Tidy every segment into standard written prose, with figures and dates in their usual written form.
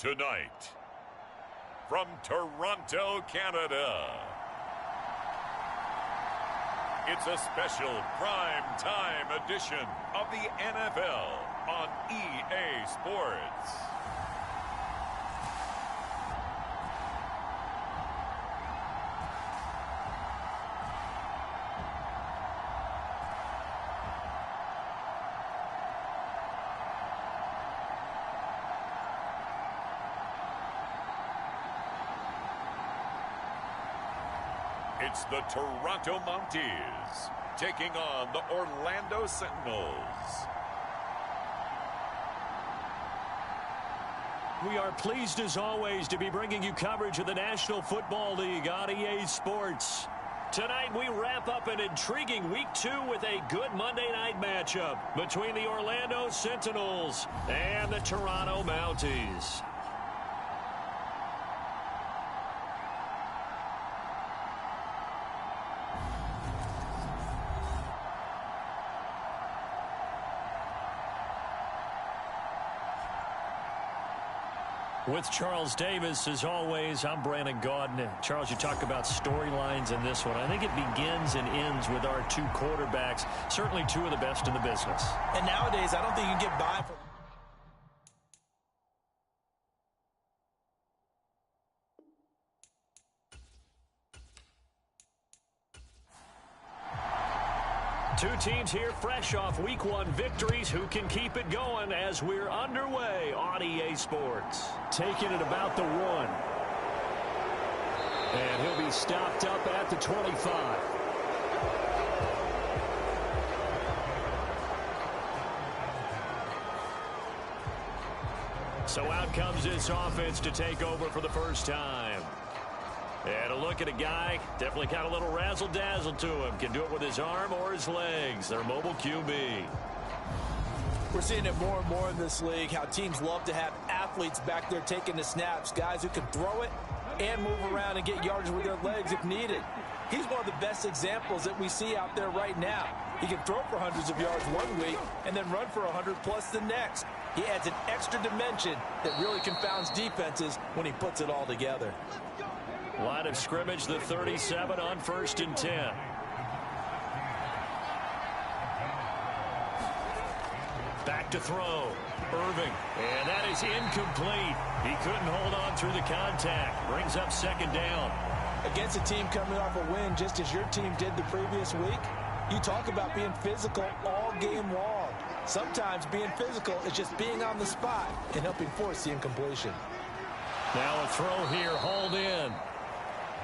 Tonight, from Toronto, Canada, it's a special prime time edition of the NFL on EA Sports. It's the Toronto Mounties taking on the Orlando Sentinels. We are pleased as always to be bringing you coverage of the National Football League on EA Sports. Tonight we wrap up an intriguing Week 2 with a good Monday night matchup between the Orlando Sentinels and the Toronto Mounties. With Charles Davis, as always, I'm Brandon Gaudin. Charles, you talk about storylines in this one. I think it begins and ends with our two quarterbacks, certainly two of the best in the business. And nowadays, I don't think you can get by from... Two teams here fresh off Week 1 victories. Who can keep it going as we're underway on EA Sports? Taking it about the 1. And he'll be stopped up at the 25. So out comes this offense to take over for the first time. And a look at a guy, definitely got a little razzle-dazzle to him. Can do it with his arm or his legs. Their mobile QB. We're seeing it more and more in this league, how teams love to have athletes back there taking the snaps, guys who can throw it and move around and get yards with their legs if needed. He's one of the best examples that we see out there right now. He can throw for hundreds of yards one week and then run for 100+ the next. He adds an extra dimension that really confounds defenses when he puts it all together. Line of scrimmage, the 37 on 1st and 10. Back to throw. Irving. And that is incomplete. He couldn't hold on through the contact. Brings up 2nd down. Against a team coming off a win just as your team did the previous week, you talk about being physical all game long. Sometimes being physical is just being on the spot and helping force the incompletion. Now a throw here, hauled in.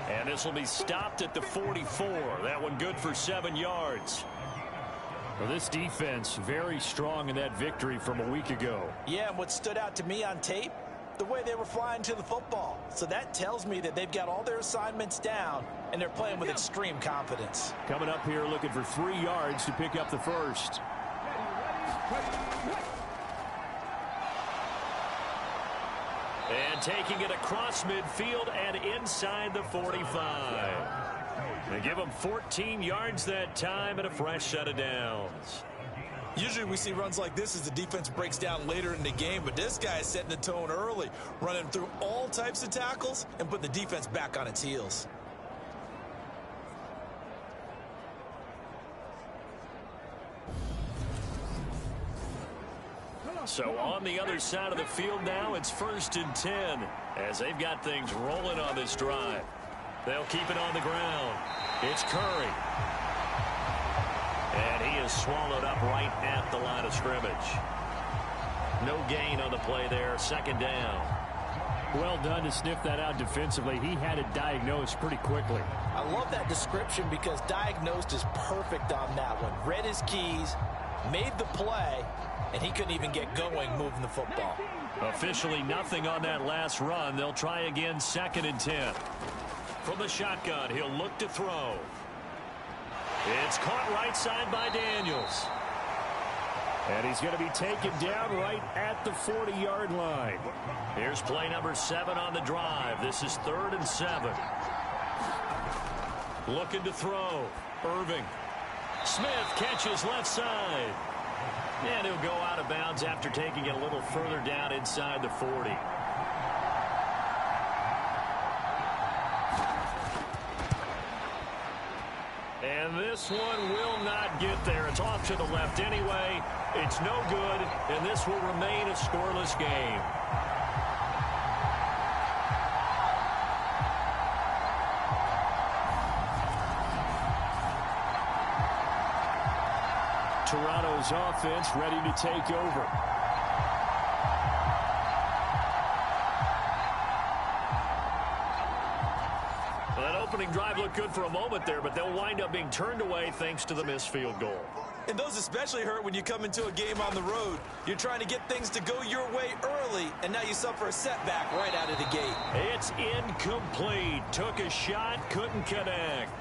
And this will be stopped at the 44. That one good for 7 yards. Well, this defense very strong in that victory from a week ago. Yeah, and what stood out to me on tape, the way they were flying to the football. So that tells me that they've got all their assignments down, and they're playing with extreme confidence. Coming up here looking for 3 yards to pick up the first. And taking it across midfield and inside the 45. They give them 14 yards that time and a fresh set of downs. Usually we see runs like this as the defense breaks down later in the game, but this guy is setting the tone early, running through all types of tackles and putting the defense back on its heels. So on the other side of the field now, it's 1st and 10 as they've got things rolling on this drive. They'll keep it on the ground. It's Curry. And he is swallowed up right at the line of scrimmage. No gain on the play there. 2nd down. Well done to sniff that out defensively. He had it diagnosed pretty quickly. I love that description because diagnosed is perfect on that one. Read his keys, made the play, and he couldn't even get going moving the football. Officially nothing on that last run. They'll try again 2nd and 10. From the shotgun, he'll look to throw. It's caught right side by Daniels. And he's going to be taken down right at the 40-yard line. Here's play number 7 on the drive. This is 3rd and 7. Looking to throw. Irving. Smith catches left side. And he'll go out of bounds after taking it a little further down inside the 40. this one will not get there. It's off to the left anyway. It's no good, and this will remain a scoreless game. Toronto's offense ready to take over. Well, that opening drive looked good for a moment there, but they'll wind up being turned away thanks to the missed field goal. And those especially hurt when you come into a game on the road. You're trying to get things to go your way early, and now you suffer a setback right out of the gate. It's incomplete. Took a shot, couldn't connect.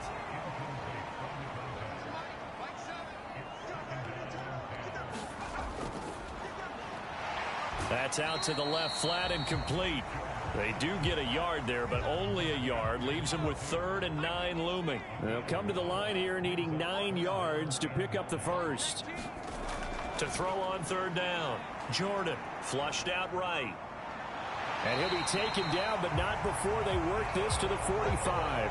That's out to the left flat and complete. They do get a yard there, but only a yard. Leaves them with 3rd and 9 looming. They'll come to the line here needing 9 yards to pick up the first. To throw on 3rd down. Jordan flushed out right. And he'll be taken down, but not before they work this to the 45.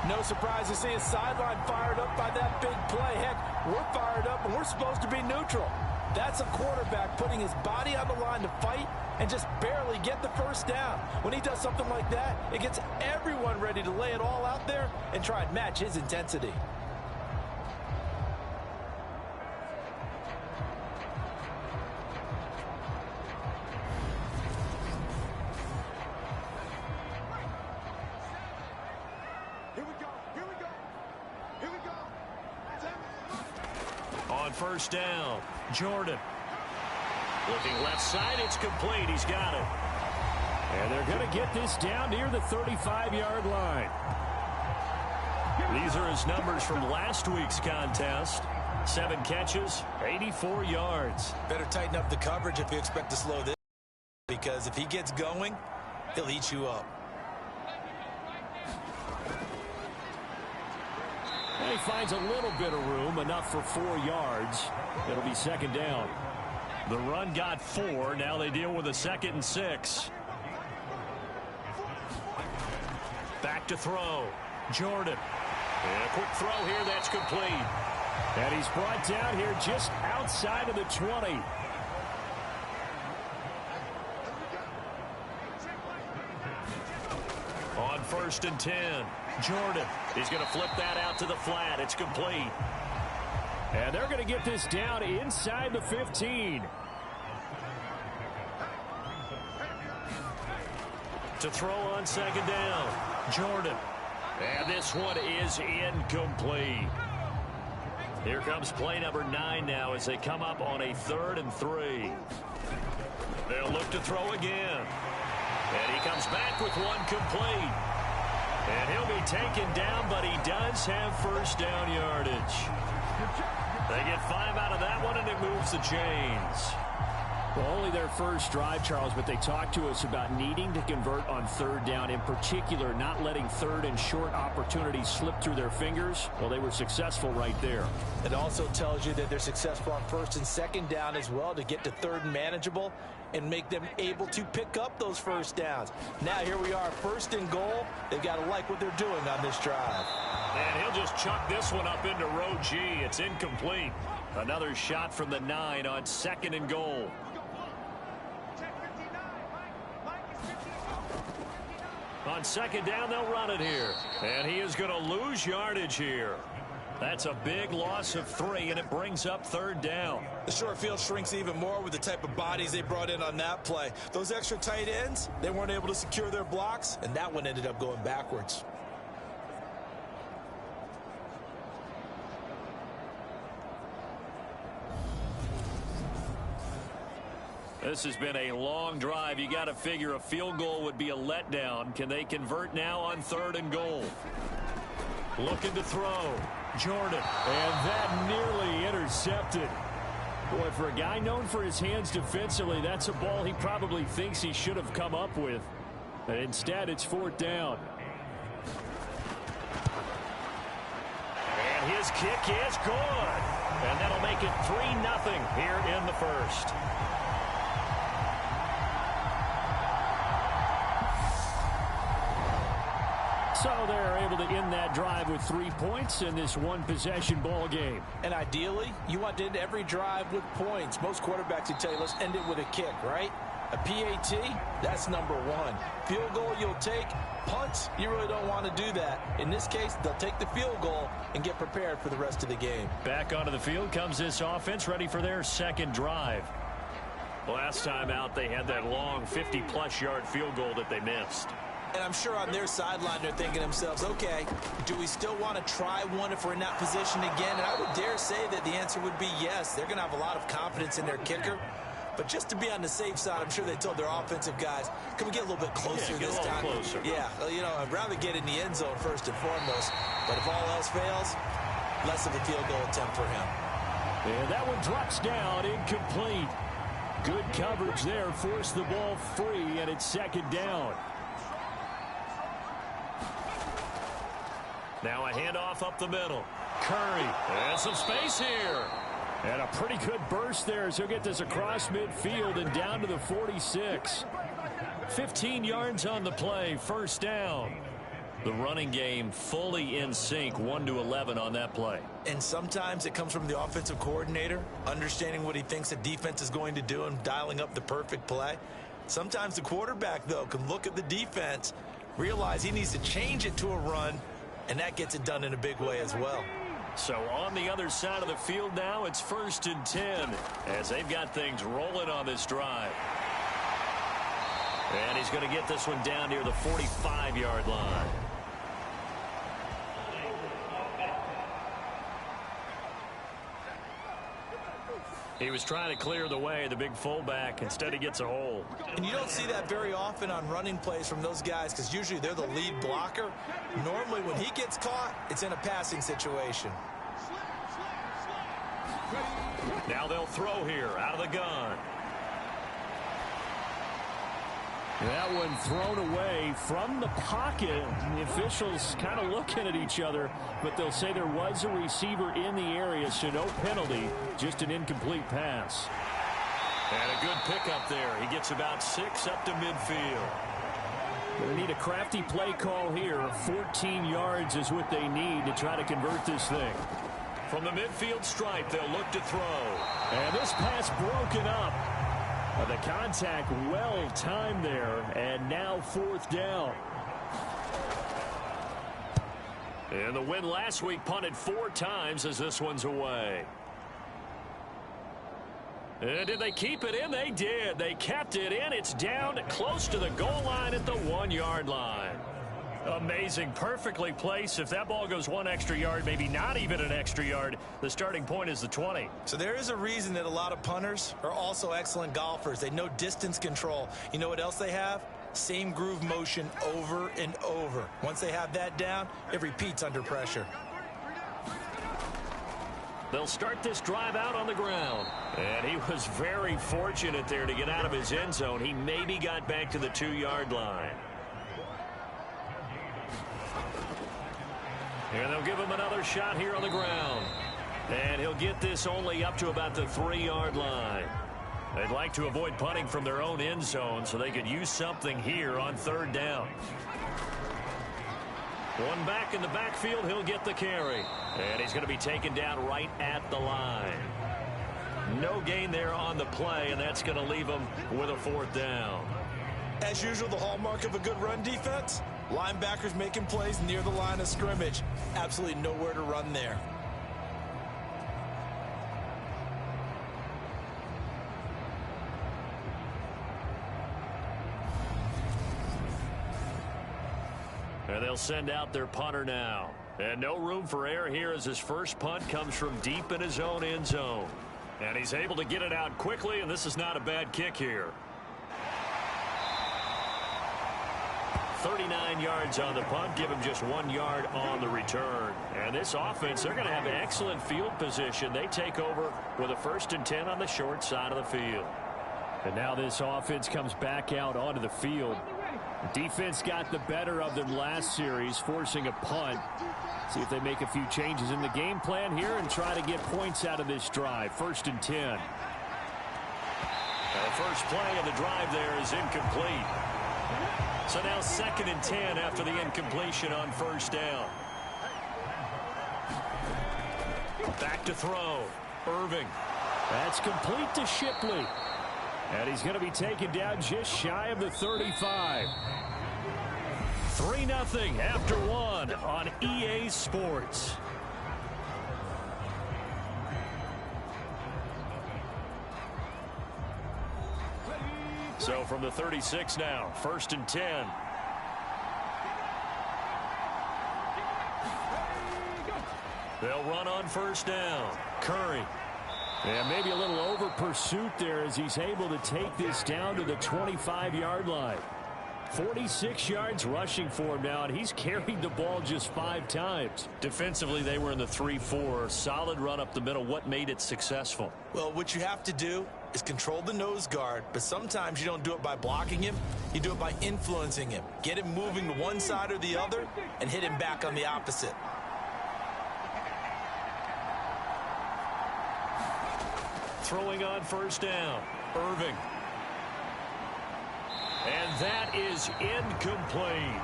No surprise to see his sideline fired up by that big play. Heck, we're fired up, and we're supposed to be neutral. That's a quarterback putting his body on the line to fight and just barely get the first down. When he does something like that, it gets everyone ready to lay it all out there and try and match his intensity. On 1st down, Jordan. Looking left side, it's complete. He's got it. And they're going to get this down near the 35-yard line. These are his numbers from last week's contest. 7 catches, 84 yards. Better tighten up the coverage if you expect to slow this, because if he gets going, he'll eat you up. And he finds a little bit of room, enough for 4 yards. It'll be 2nd down. The run got 4. Now they deal with a 2nd and 6. Back to throw. Jordan. And a quick throw here. That's complete. And he's brought down here just outside of the 20. On 1st and 10. Jordan. He's going to flip that out to the flat. It's complete. And they're going to get this down inside the 15. To throw on 2nd down. Jordan. And this one is incomplete. Here comes play number 9 now as they come up on a 3rd and 3. They'll look to throw again. And he comes back with one complete. And he'll be taken down, but he does have 1st down yardage. They get 5 out of that one, and it moves the chains. Well, only their first drive, Charles, but they talked to us about needing to convert on 3rd down, in particular not letting 3rd and short opportunities slip through their fingers. Well, they were successful right there. It also tells you that they're successful on 1st and 2nd down as well to get to 3rd and manageable and make them able to pick up those 1st downs. Now here we are, 1st and goal. They've got to like what they're doing on this drive. And he'll just chuck this one up into row G. It's incomplete. Another shot from the 9 on 2nd and goal. On 2nd down, they'll run it here. And he is going to lose yardage here. That's a big loss of 3, and it brings up 3rd down. The short field shrinks even more with the type of bodies they brought in on that play. Those extra tight ends, they weren't able to secure their blocks, and that one ended up going backwards. This has been a long drive. You got to figure a field goal would be a letdown. Can they convert now on 3rd and goal? Looking to throw. Jordan. And that nearly intercepted. Boy, for a guy known for his hands defensively, that's a ball he probably thinks he should have come up with. But instead, it's 4th down. And his kick is good. And that'll make it 3-0 here in the first. So they're able to end that drive with 3 points in this one-possession ball game. And ideally, you want to end every drive with points. Most quarterbacks would tell you, let's end it with a kick, right? A PAT, that's number one. Field goal you'll take. Punts, you really don't want to do that. In this case, they'll take the field goal and get prepared for the rest of the game. Back onto the field comes this offense, ready for their second drive. Last time out, they had that long 50-plus yard field goal that they missed. And I'm sure on their sideline they're thinking to themselves, okay, do we still want to try one if we're in that position again? And I would dare say that the answer would be yes. They're going to have a lot of confidence in their kicker. But just to be on the safe side, I'm sure they told their offensive guys, can we get a little bit closer this time? Closer. Yeah, well, you know, I'd rather get in the end zone first and foremost. But if all else fails, less of a field goal attempt for him. And that one drops down, incomplete. Good coverage there, forced the ball free, and it's second down. Now a handoff up the middle. Curry, and some space here. And a pretty good burst there as he'll get this across midfield and down to the 46. 15 yards on the play, first down. The running game fully in sync, 1-11 on that play. And sometimes it comes from the offensive coordinator, understanding what he thinks the defense is going to do and dialing up the perfect play. Sometimes the quarterback, though, can look at the defense, realize he needs to change it to a run, and that gets it done in a big way as well. So on the other side of the field now, it's 1st and 10 as they've got things rolling on this drive. And he's going to get this one down near the 45-yard line. He was trying to clear the way, the big fullback. Instead, he gets a hole. And you don't see that very often on running plays from those guys because usually they're the lead blocker. Normally, when he gets caught, it's in a passing situation. Now they'll throw here out of the gun. That one thrown away from the pocket. The officials kind of looking at each other, but they'll say there was a receiver in the area, so no penalty, just an incomplete pass. And a good pickup there. He gets about 6 up to midfield. They need a crafty play call here. 14 yards is what they need to try to convert this thing. From the midfield stripe, they'll look to throw. And this pass broken up. The contact well timed there, and now 4th down. And the win last week punted 4 times as this one's away. And did they keep it in? They did. They kept it in. It's down close to the goal line at the 1-yard line. Amazing. Perfectly placed. If that ball goes 1 extra yard, maybe not even an extra yard, the starting point is the 20. So there is a reason that a lot of punters are also excellent golfers. They know distance control. You know what else they have? Same groove motion over and over. Once they have that down, it repeats under pressure. They'll start this drive out on the ground. And he was very fortunate there to get out of his end zone. He maybe got back to the 2-yard line. And they'll give him another shot here on the ground. And he'll get this only up to about the 3-yard line. They'd like to avoid punting from their own end zone so they could use something here on 3rd down. One back in the backfield, he'll get the carry. And he's going to be taken down right at the line. No gain there on the play, and that's going to leave him with a 4th down. As usual, the hallmark of a good run defense, linebackers making plays near the line of scrimmage. Absolutely nowhere to run there. And they'll send out their punter now. And no room for error here as his first punt comes from deep in his own end zone. And he's able to get it out quickly, and this is not a bad kick here. 39 yards on the punt, give him just 1 yard on the return. And this offense, they're going to have excellent field position. They take over with a 1st and 10 on the short side of the field. And now this offense comes back out onto the field. The defense got the better of them last series, forcing a punt. See if they make a few changes in the game plan here and try to get points out of this drive. 1st and 10. The first play of the drive there is incomplete. So now 2nd and 10 after the incompletion on first down. Back to throw. Irving. That's complete to Shipley. And he's going to be taken down just shy of the 35. 3-0 after 1 on EA Sports. So from the 36 now, 1st and 10. They'll run on first down. Curry. And maybe a little over pursuit there as he's able to take this down to the 25-yard line. 46 yards rushing for him now, and he's carried the ball just 5 times. Defensively, they were in the 3-4. Solid run up the middle. What made it successful? Well, what you have to do is control the nose guard, but sometimes you don't do it by blocking him. You do it by influencing him. Get him moving to one side or the other and hit him back on the opposite. Throwing on first down. Irving. And that is incomplete.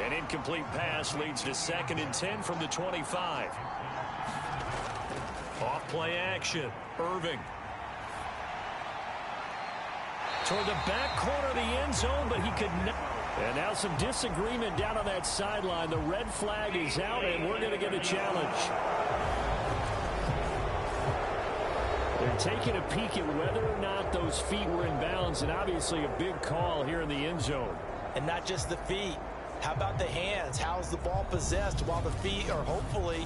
An incomplete pass leads to 2nd and 10 from the 25. Off play action. Irving. Toward the back corner of the end zone, but he could not. And now some disagreement down on that sideline. The red flag is out, and we're going to get a challenge. They're taking a peek at whether or not those feet were in bounds, and obviously a big call here in the end zone. And not just the feet. How about the hands? How's the ball possessed while the feet are hopefully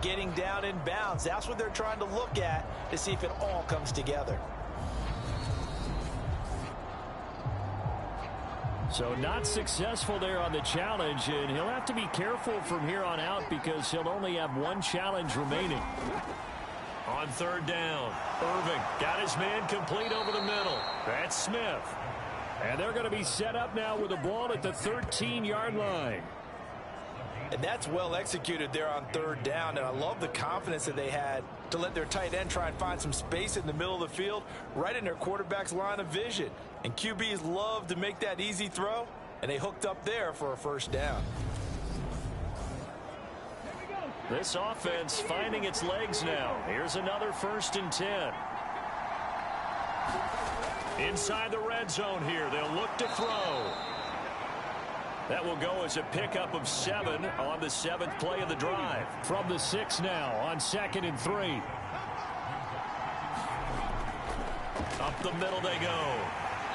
getting down in bounds? That's what they're trying to look at to see if it all comes together. So not successful there on the challenge, and he'll have to be careful from here on out because he'll only have one challenge remaining. On 3rd down, Irving got his man complete over the middle. That's Smith. And they're going to be set up now with the ball at the 13-yard line. And that's well executed there on 3rd down, and I love the confidence that they had to let their tight end try and find some space in the middle of the field, right in their quarterback's line of vision. And QBs love to make that easy throw, and they hooked up there for a 1st down. This offense finding its legs now. Here's another 1st and 10. Inside the red zone here. They'll look to throw. That will go as a pickup of 7 on the 7th play of the drive. From the 6 now on 2nd and 3. Up the middle they go.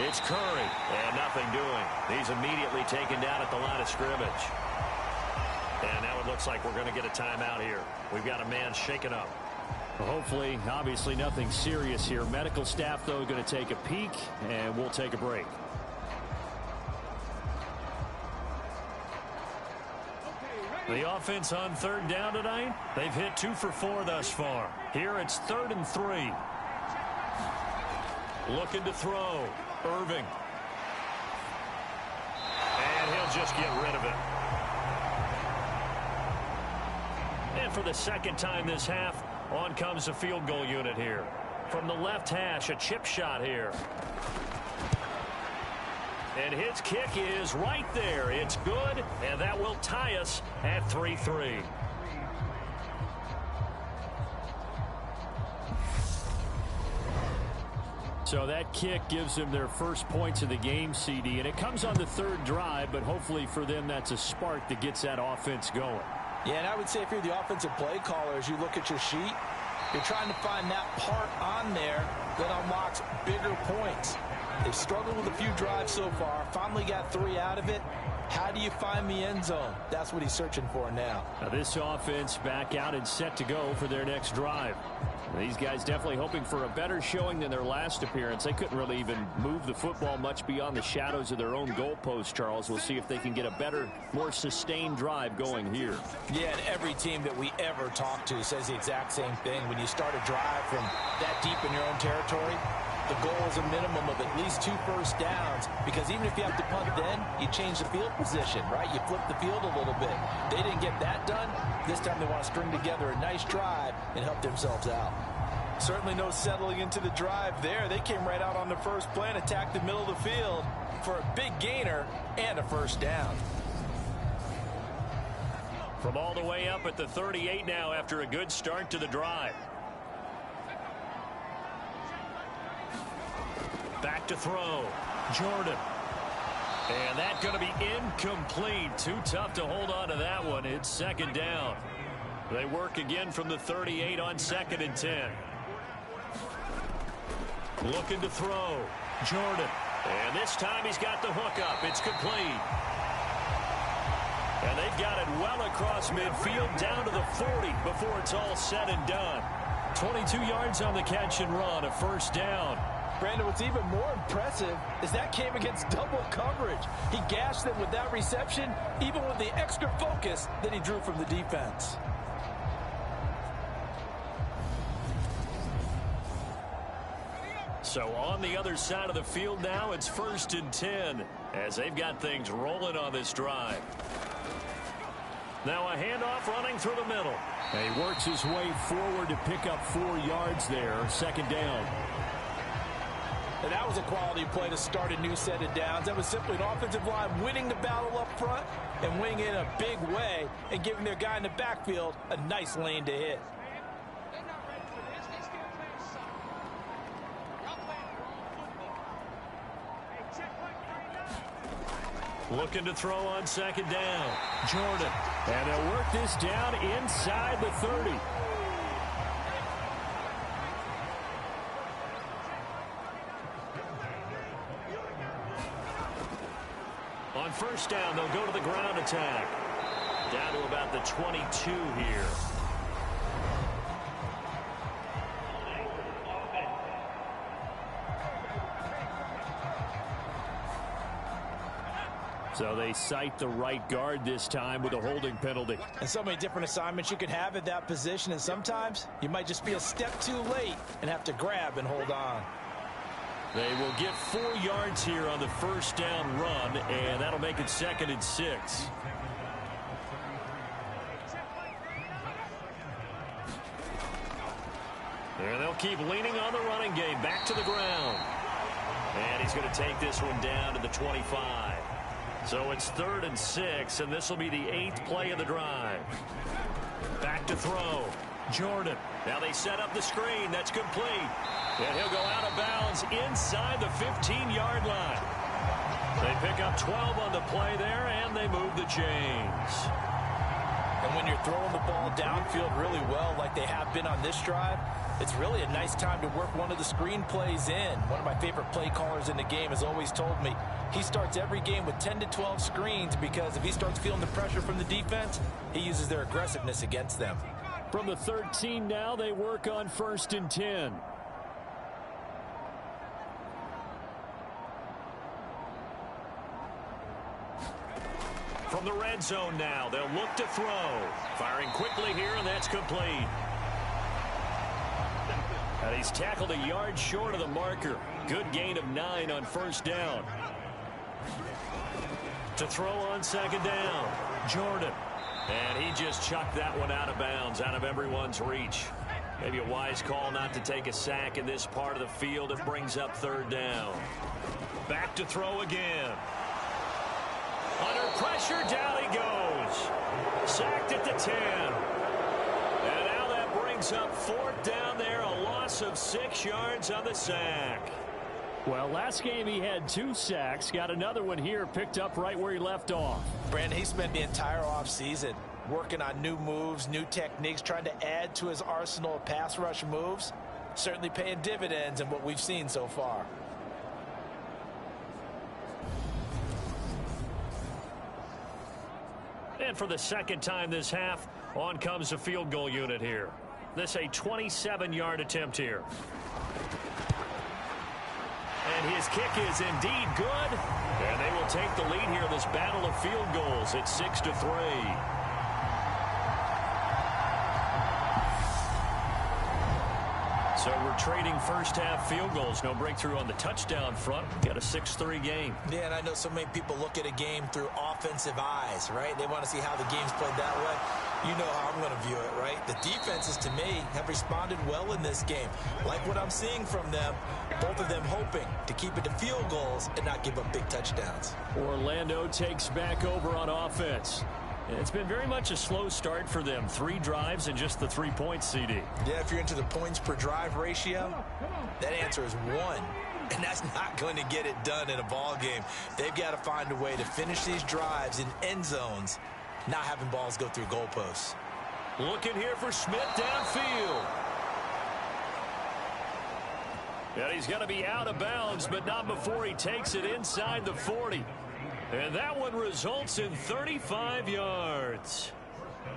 It's Curry. And nothing doing. He's immediately taken down at the line of scrimmage. And now it looks like we're going to get a timeout here. We've got a man shaken up. Well, hopefully, obviously nothing serious here. Medical staff, though, going to take a peek, and we'll take a break. The offense on 3rd down tonight, they've hit 2 for 4 thus far. Here it's 3rd and 3. Looking to throw. Irving. And he'll just get rid of it. And for the 2nd time this half, on comes the field goal unit here. From the left hash, a chip shot here. And his kick is right there. It's good, and that will tie us at 3-3. So that kick gives them their first points of the game, CD, and it comes on the 3rd drive, but hopefully for them that's a spark that gets that offense going. Yeah, and I would say if you're the offensive play caller, as you look at your sheet, you're trying to find that part on there that unlocks bigger points. They've struggled with a few drives so far, finally got 3 out of it. How do you find the end zone? That's what he's searching for now. Now this offense back out and set to go for their next drive. These guys definitely hoping for a better showing than their last appearance. They couldn't really even move the football much beyond the shadows of their own goalpost, Charles. We'll see if they can get a better, more sustained drive going here. Yeah, and every team that we ever talk to says the exact same thing. When you start a drive from that deep in your own territory, the goal is a minimum of at least 2 first downs, because even if you have to punt then, you change the field position, right? You flip the field a little bit. They didn't get that done. This time they want to string together a nice drive and help themselves out. Certainly no settling into the drive there. They came right out on the first play and attacked the middle of the field for a big gainer and a first down. From all the way up at the 38 now after a good start to the drive. Back to throw. Jordan. And that's going to be incomplete. Too tough to hold on to that one. It's second down. They work again from the 38 on 2nd and 10. Looking to throw. Jordan. And this time he's got the hook up. It's complete. And they've got it well across midfield down to the 40 before it's all said and done. 22 yards on the catch and run, a first down. Brandon, what's even more impressive is that came against double coverage. He gashed them with that reception, even with the extra focus that he drew from the defense. So on the other side of the field now, it's 1st and 10 as they've got things rolling on this drive. Now a handoff running through the middle. And he works his way forward to pick up 4 yards there, second down. And that was a quality play to start a new set of downs. That was simply an offensive line winning the battle up front and winning it in a big way and giving their guy in the backfield a nice lane to hit. Looking to throw on 2nd down. Jordan. And they'll work this down inside the 30. On 1st down, they'll go to the ground attack. Down to about the 22 here. So they cite the right guard this time with a holding penalty. And so many different assignments you could have at that position, and sometimes you might just be a step too late and have to grab and hold on. They will get 4 yards here on the 1st down run, and that'll make it 2nd and 6. And they'll keep leaning on the running game. Back to the ground. And he's going to take this one down to the 25. So it's 3rd and 6, and this will be the 8th play of the drive. Back to throw. Jordan. Now they set up the screen. That's complete. And he'll go out of bounds inside the 15-yard line. They pick up 12 on the play there, and they move the chains. And when you're throwing the ball downfield really well like they have been on this drive, it's really a nice time to work one of the screen plays in. One of my favorite play callers in the game has always told me he starts every game with 10 to 12 screens because if he starts feeling the pressure from the defense, he uses their aggressiveness against them. From the 13 now, they work on 1st and 10. From the red zone now, they'll look to throw. Firing quickly here, and that's complete. And he's tackled a yard short of the marker. Good gain of 9 on 1st down. To throw on 2nd down. Jordan. And he just chucked that one out of bounds, out of everyone's reach. Maybe a wise call not to take a sack in this part of the field. It brings up 3rd down. Back to throw again. Under pressure, down he goes. Sacked at the 10. And now that brings up 4th down there, a loss of 6 yards on the sack. Well, last game he had 2 sacks. Got another one here, picked up right where he left off. Brandon, he spent the entire offseason working on new moves, new techniques, trying to add to his arsenal of pass rush moves. Certainly paying dividends in what we've seen so far. And for the 2nd time this half, on comes the field goal unit here. This a 27-yard attempt here. And his kick is indeed good. And they will take the lead here in this battle of field goals at 6-3. So we're trading first half field goals. No breakthrough on the touchdown front. Got a 6-3 game. Yeah, and I know so many people look at a game through offensive eyes, right? They want to see how the game's played that way. You know how I'm going to view it, right? The defenses, to me, have responded well in this game. Like what I'm seeing from them, both of them hoping to keep it to field goals and not give up big touchdowns. Orlando takes back over on offense. It's been very much a slow start for them. 3 drives and just the 3 points, CD. Yeah, if you're into the points per drive ratio, that answer is 1. And that's not going to get it done in a ball game. They've got to find a way to finish these drives in end zones, not having balls go through goalposts. Looking here for Smith downfield. And he's going to be out of bounds, but not before he takes it inside the 40. And that one results in 35 yards.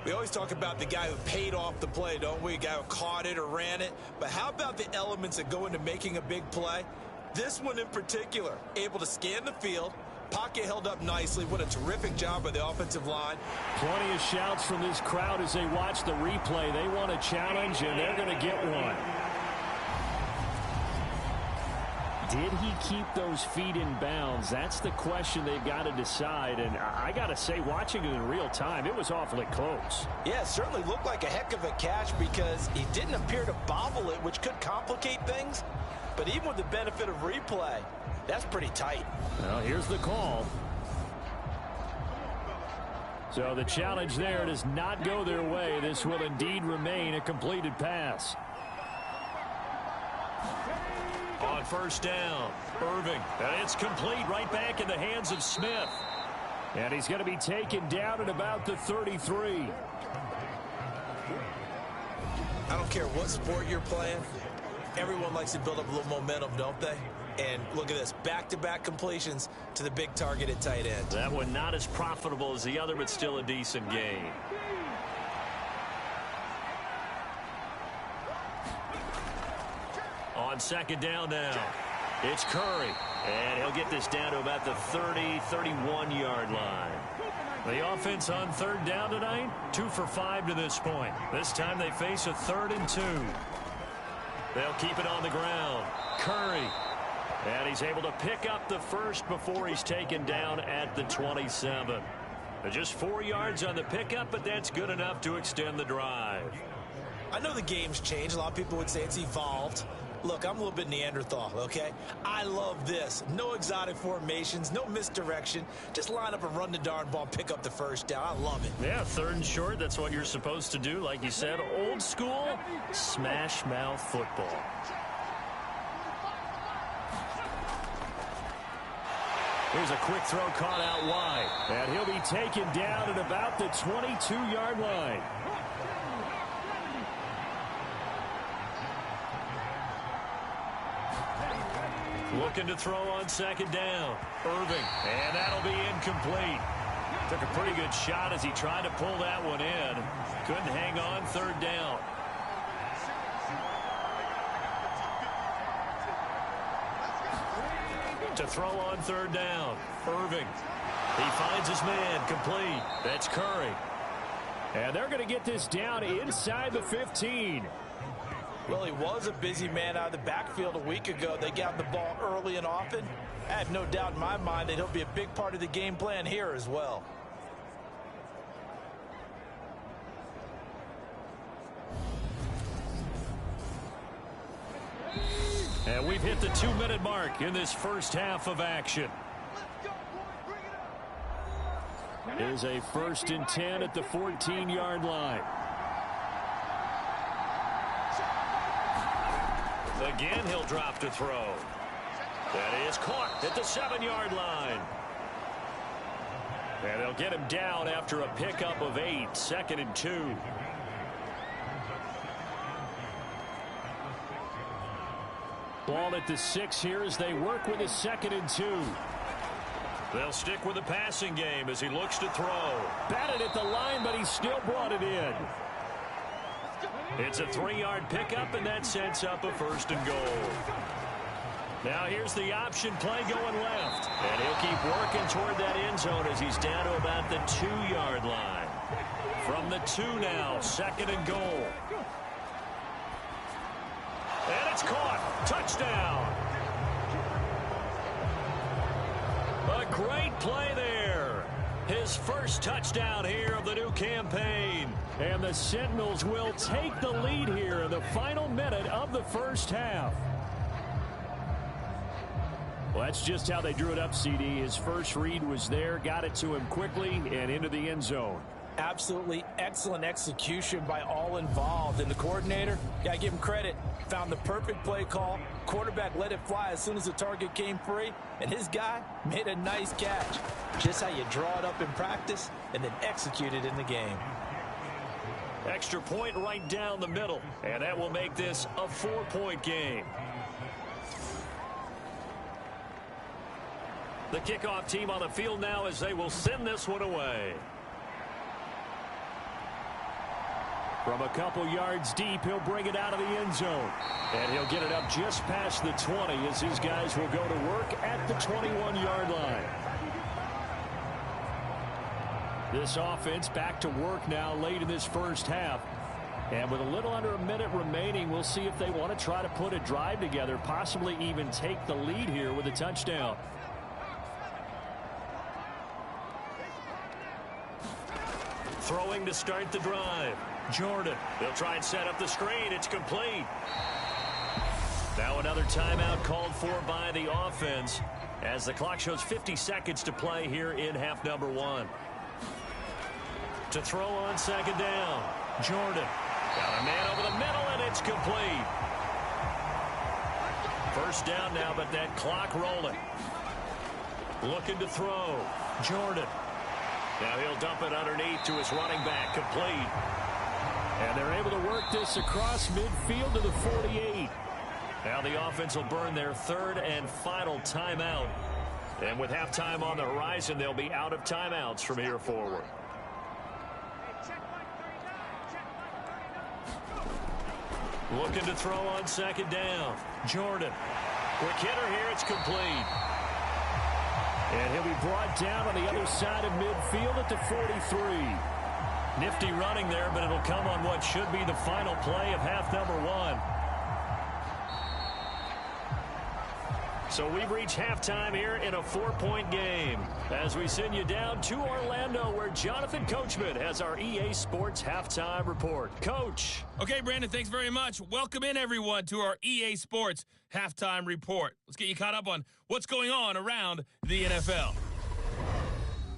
We always talk about the guy who paid off the play, don't we? A guy who caught it or ran it. But how about the elements that go into making a big play? This one in particular, able to scan the field, pocket held up nicely. What a terrific job by the offensive line. Plenty of shouts from this crowd as they watch the replay. They want a challenge, and they're going to get one. Did he keep those feet in bounds? That's the question they've got to decide. And I got to say, watching it in real time, it was awfully close. Yeah, it certainly looked like a heck of a catch because he didn't appear to bobble it, which could complicate things. But even with the benefit of replay, that's pretty tight. Well, here's the call. So the challenge there does not go their way. This will indeed remain a completed pass. On first down, Irving. And it's complete right back in the hands of Smith. And he's going to be taken down at about the 33. I don't care what sport you're playing. Everyone likes to build up a little momentum, don't they? And look at this, back-to-back completions to the big target at tight end. That one not as profitable as the other, but still a decent gain. On second down now, it's Curry. And he'll get this down to about the 30, 31-yard line. The offense on third down tonight, 2 for 5 to this point. This time they face a 3rd and 2. They'll keep it on the ground. Curry. And he's able to pick up the first before he's taken down at the 27. Just 4 yards on the pickup, but that's good enough to extend the drive. I know the game's changed. A lot of people would say it's evolved. Look, I'm a little bit Neanderthal, okay? I love this. No exotic formations, no misdirection. Just line up and run the darn ball, pick up the first down. I love it. Yeah, 3rd and short, that's what you're supposed to do. Like you said, old school, smash mouth football. Here's a quick throw caught out wide. And he'll be taken down at about the 22-yard line. Looking to throw on second down. Irving. And that'll be incomplete. Took a pretty good shot as he tried to pull that one in. Couldn't hang on 3rd down. To throw on 3rd down. Irving. He finds his man. Complete. That's Curry. And they're going to get this down inside the 15. Well, he was a busy man out of the backfield a week ago. They got the ball early and often. I have no doubt in my mind that he'll be a big part of the game plan here as well. And we've hit the 2-minute mark in this first half of action. Here's a 1st and 10 at the 14-yard line. Again, he'll drop to throw. That is caught at the 7-yard line. And they'll get him down after a pickup of 8, 2nd and 2. Ball at the 6 here as they work with a 2nd and 2. They'll stick with the passing game as he looks to throw. Batted at the line, but he still brought it in. It's a 3-yard pickup, and that sets up a 1st and goal. Now here's the option play going left. And he'll keep working toward that end zone as he's down to about the 2-yard line. From the 2 now, 2nd and goal. And it's caught. Touchdown. A great play there. His first touchdown here of the new campaign. And the Sentinels will take the lead here in the final minute of the first half. Well, that's just how they drew it up, CD. His first read was there, got it to him quickly, and into the end zone. Absolutely excellent execution by all involved. And the coordinator, got to give him credit, found the perfect play call. Quarterback let it fly as soon as the target came free, and his guy made a nice catch. Just how you draw it up in practice and then execute it in the game. Extra point right down the middle, and that will make this a 4-point game. The kickoff team on the field now as they will send this one away. From a couple yards deep, he'll bring it out of the end zone. And he'll get it up just past the 20 as his guys will go to work at the 21-yard line. This offense back to work now late in this first half. And with a little under a minute remaining, we'll see if they want to try to put a drive together, possibly even take the lead here with a touchdown. Throwing to start the drive. Jordan. They'll try and set up the screen. It's complete. Now another timeout called for by the offense as the clock shows 50 seconds to play here in half number 1. To throw on second down. Jordan. Got a man over the middle, and it's complete. First down now, but that clock rolling. Looking to throw. Jordan. Now he'll dump it underneath to his running back. Complete. And they're able to work this across midfield to the 48. Now the offense will burn their third and final timeout. And with halftime on the horizon, they'll be out of timeouts from here forward. Looking to throw on second down. Jordan. Quick hitter here. It's complete. And he'll be brought down on the other side of midfield at the 43. Nifty running there, but it'll come on what should be the final play of half number 1. So we've reached halftime here in a 4-point game as we send you down to Orlando where Jonathan Coachman has our EA Sports halftime report. Coach. Okay, Brandon, thanks very much. Welcome in, everyone, to our EA Sports halftime report. Let's get you caught up on what's going on around the NFL.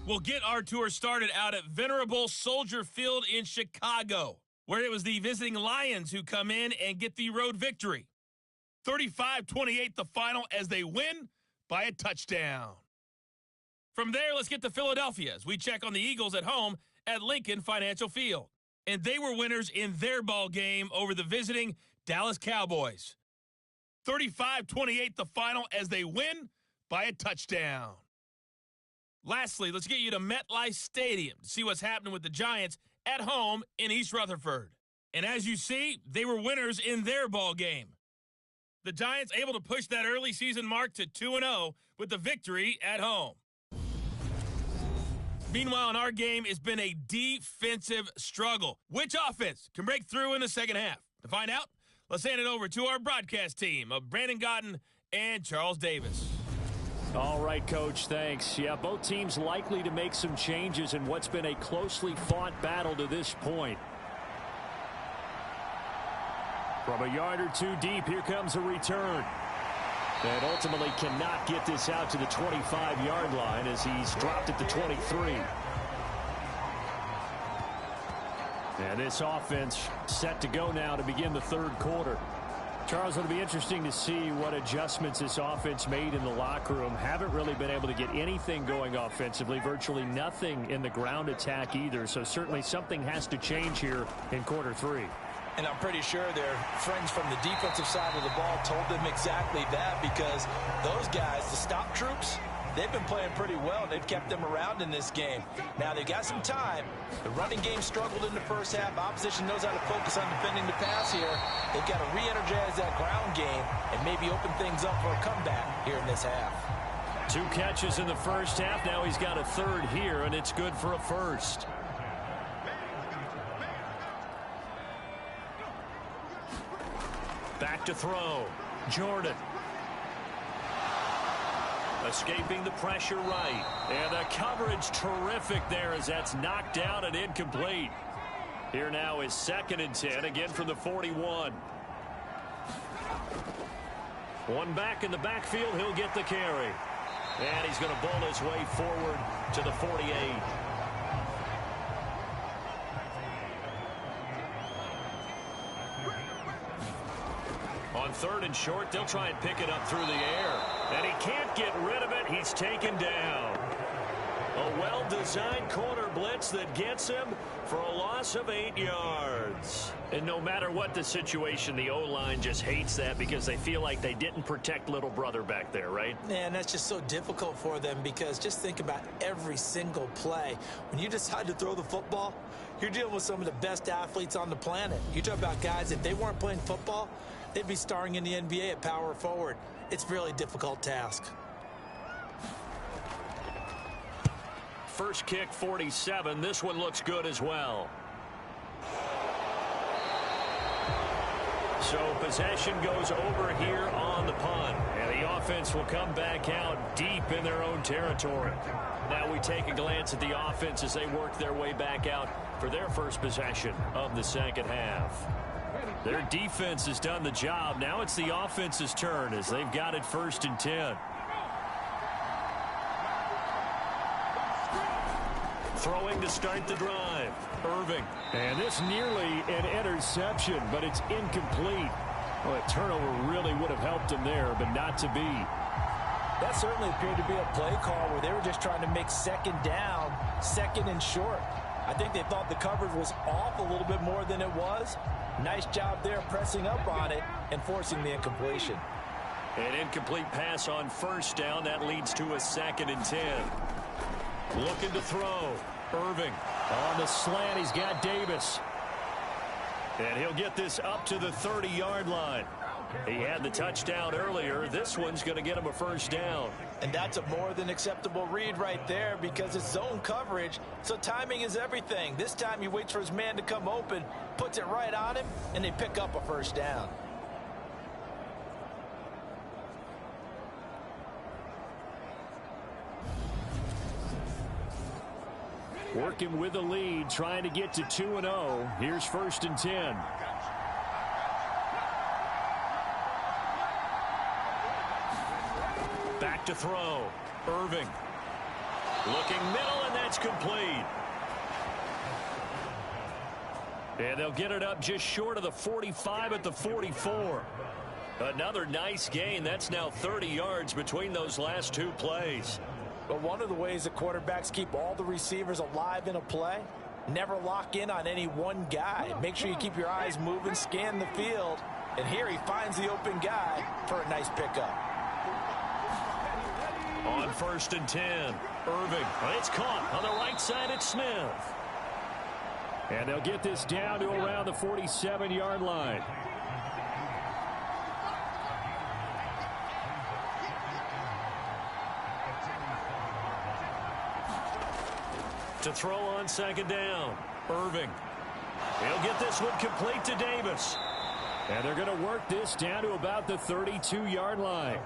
We'll get our tour started out at Venerable Soldier Field in Chicago, where it was the visiting Lions who come in and get the road victory. 35-28 the final as they win by a touchdown. From there, let's get to Philadelphia as we check on the Eagles at home at Lincoln Financial Field. And they were winners in their ball game over the visiting Dallas Cowboys. 35-28 the final as they win by a touchdown. Lastly, let's get you to MetLife Stadium to see what's happening with the Giants at home in East Rutherford. And as you see, they were winners in their ball game. The Giants able to push that early season mark to 2-0 with the victory at home. Meanwhile, in our game, it's been a defensive struggle. Which offense can break through in the second half? To find out, let's hand it over to our broadcast team of Brandon Gotten and Charles Davis. All right, Coach, thanks. Yeah, both teams likely to make some changes in what's been a closely fought battle to this point. From a yard or two deep, here comes a return. And ultimately cannot get this out to the 25-yard line as he's dropped at the 23. And this offense set to go now to begin the third quarter. Charles, it'll be interesting to see what adjustments this offense made in the locker room. Haven't really been able to get anything going offensively, virtually nothing in the ground attack either. So certainly something has to change here in quarter 3. And I'm pretty sure their friends from the defensive side of the ball told them exactly that, because those guys, the stop troops, they've been playing pretty well. They've kept them around in this game. Now, they've got some time. The running game struggled in the first half. Opposition knows how to focus on defending the pass here. They've got to re-energize that ground game and maybe open things up for a comeback here in this half. 2 catches in the first half. Now he's got a third here, and it's good for a first. Back to throw. Jordan. Escaping the pressure right. And the coverage terrific there as that's knocked down and incomplete. Here now is 2nd and 10, again from the 41. One back in the backfield, he'll get the carry. And he's going to bowl his way forward to the 48. On 3rd and short, they'll try and pick it up through the air. And he can't get rid of it. He's taken down. A well-designed corner blitz that gets him for a loss of 8 yards. And no matter what the situation, the O-line just hates that because they feel like they didn't protect little brother back there, right? Man, that's just so difficult for them because just think about every single play. When you decide to throw the football, you're dealing with some of the best athletes on the planet. You talk about guys, if they weren't playing football, they'd be starring in the NBA at power forward. It's a really difficult task. First kick, 47. This one looks good as well. So possession goes over here on the punt. And the offense will come back out deep in their own territory. Now we take a glance at the offense as they work their way back out for their first possession of the second half. Their defense has done the job. Now it's the offense's turn as they've got it 1st and 10. Throwing to start the drive. Irving. And this nearly an interception, but it's incomplete. Well, a turnover really would have helped him there, but not to be. That certainly appeared to be a play call where they were just trying to make 2nd down, 2nd and short. I think they thought the coverage was off a little bit more than it was. Nice job there pressing up on it and forcing the incompletion. An incomplete pass on 1st down. That leads to a 2nd and 10. Looking to throw. Irving. On the slant, he's got Davis. And he'll get this up to the 30-yard line. He had the touchdown earlier. This one's going to get him a 1st down. And that's a more than acceptable read right there because it's zone coverage, so timing is everything. This time he waits for his man to come open, puts it right on him, and they pick up a 1st down. Working with the lead, trying to get to 2-0. Here's 1st and 10. Back to throw. Irving. Looking middle, and that's complete. And they'll get it up just short of the 45 at the 44. Another nice gain. That's now 30 yards between those last 2 plays. But one of the ways the quarterbacks keep all the receivers alive in a play, never lock in on any one guy. Make sure you keep your eyes moving, scan the field. And here he finds the open guy for a nice pickup. On 1st and 10, Irving. It's caught on the right side at Smith. And they'll get this down to around the 47-yard line. To throw on 2nd down, Irving. He'll get this one complete to Davis. And they're going to work this down to about the 32-yard line.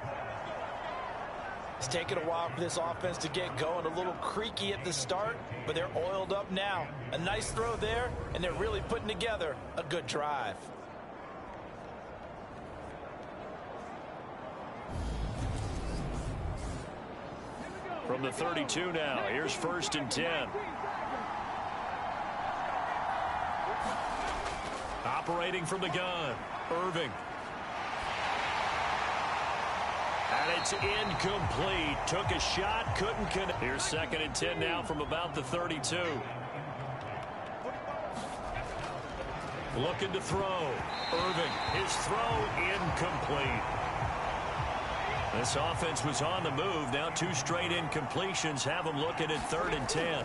It's taken a while for this offense to get going. A little creaky at the start, but they're oiled up now. A nice throw there, and they're really putting together a good drive. From the 32 now, here's 1st and 10. Operating from the gun, Irving. And it's incomplete. Took a shot, couldn't connect. Here's 2nd and 10 now from about the 32. Looking to throw. Irving, his throw incomplete. This offense was on the move. Now 2 straight incompletions have them looking at 3rd and 10.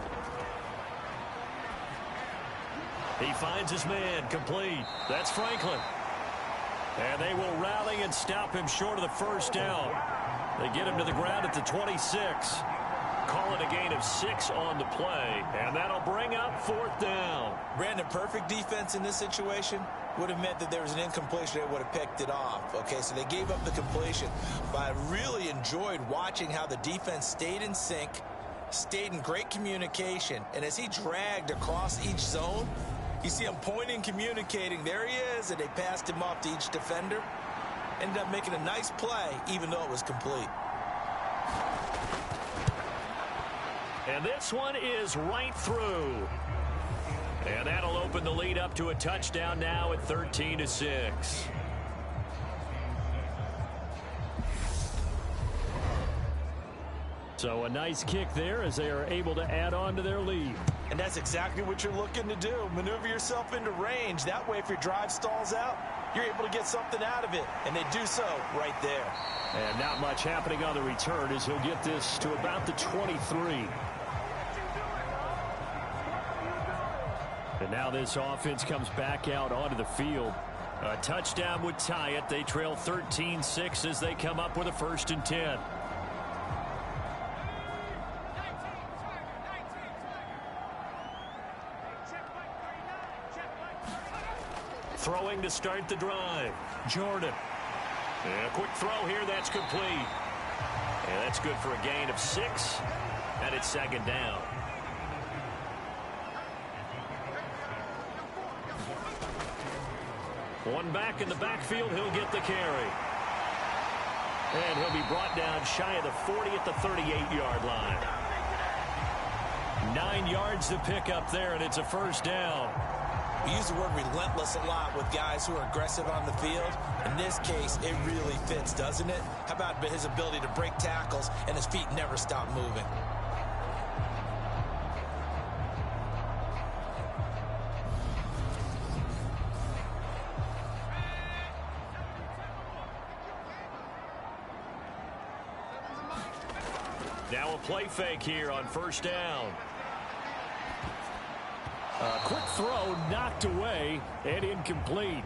He finds his man, complete. That's Franklin. And they will rally and stop him short of the 1st down. They get him to the ground at the 26. Call it a game. gain of 6 on the play, and that'll bring up 4th down. Brandon, perfect defense in this situation would have meant that there was an incompletion. They would have picked it off. Okay, so they gave up the completion. But I really enjoyed watching how the defense stayed in sync, stayed in great communication, and as he dragged across each zone, you see him pointing, communicating. There he is, and they passed him off to each defender. Ended up making a nice play, even though it was complete. And this one is right through. And that'll open the lead up to a touchdown now at 13-6. So a nice kick there as they are able to add on to their lead. And that's exactly what you're looking to do. Maneuver yourself into range. That way, if your drive stalls out, you're able to get something out of it. And they do so right there. And not much happening on the return as he'll get this to about the 23. And now this offense comes back out onto the field. A touchdown would tie it. They trail 13-6 as they come up with a 1st and 10. Throwing to start the drive. Jordan. And a quick throw here. That's complete. And that's good for a gain of 6. And it's 2nd down. One back in the backfield. He'll get the carry. And he'll be brought down shy of the 40 at the 38-yard line. 9 yards to pick up there, and it's a 1st down. We use the word relentless a lot with guys who are aggressive on the field. In this case, it really fits, doesn't it? How about his ability to break tackles and his feet never stop moving? Now a play fake here on 1st down. A quick throw knocked away and incomplete.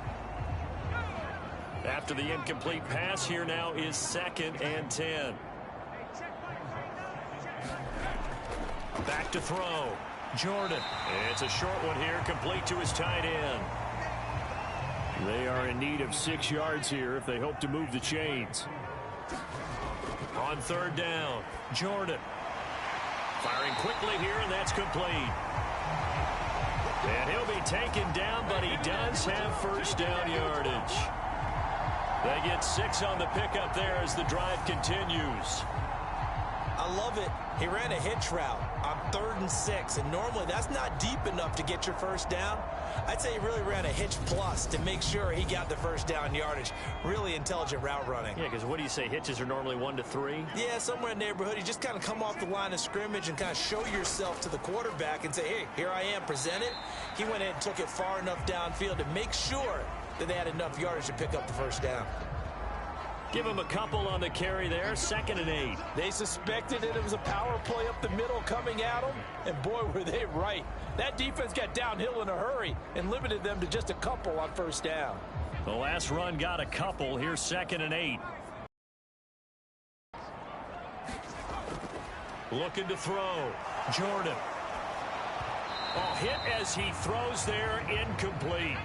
After the incomplete pass, here now is 2nd and 10. Back to throw. Jordan. It's a short one here, complete to his tight end. They are in need of 6 yards here if they hope to move the chains. On 3rd down, Jordan. Firing quickly here, and that's complete. And he'll be taken down, but he does have 1st down yardage. They get 6 on the pickup there as the drive continues. I love it. He ran a hitch route on 3rd and 6, and normally that's not deep enough to get your 1st down. I'd say he really ran a hitch plus to make sure he got the 1st down yardage. Really intelligent route running. Yeah, because what do you say? Hitches are normally 1 to 3? Yeah, somewhere in the neighborhood. You just kind of come off the line of scrimmage and kind of show yourself to the quarterback and say, hey, here I am, present it. He went in and took it far enough downfield to make sure that they had enough yardage to pick up the 1st down. Give him a couple on the carry there. 2nd and 8. They suspected that it was a power play up the middle coming at them, and boy, were they right. That defense got downhill in a hurry and limited them to just a couple on 1st down. The last run got a couple. Here's 2nd and 8. Looking to throw. Jordan. Oh, hit as he throws there. Incomplete.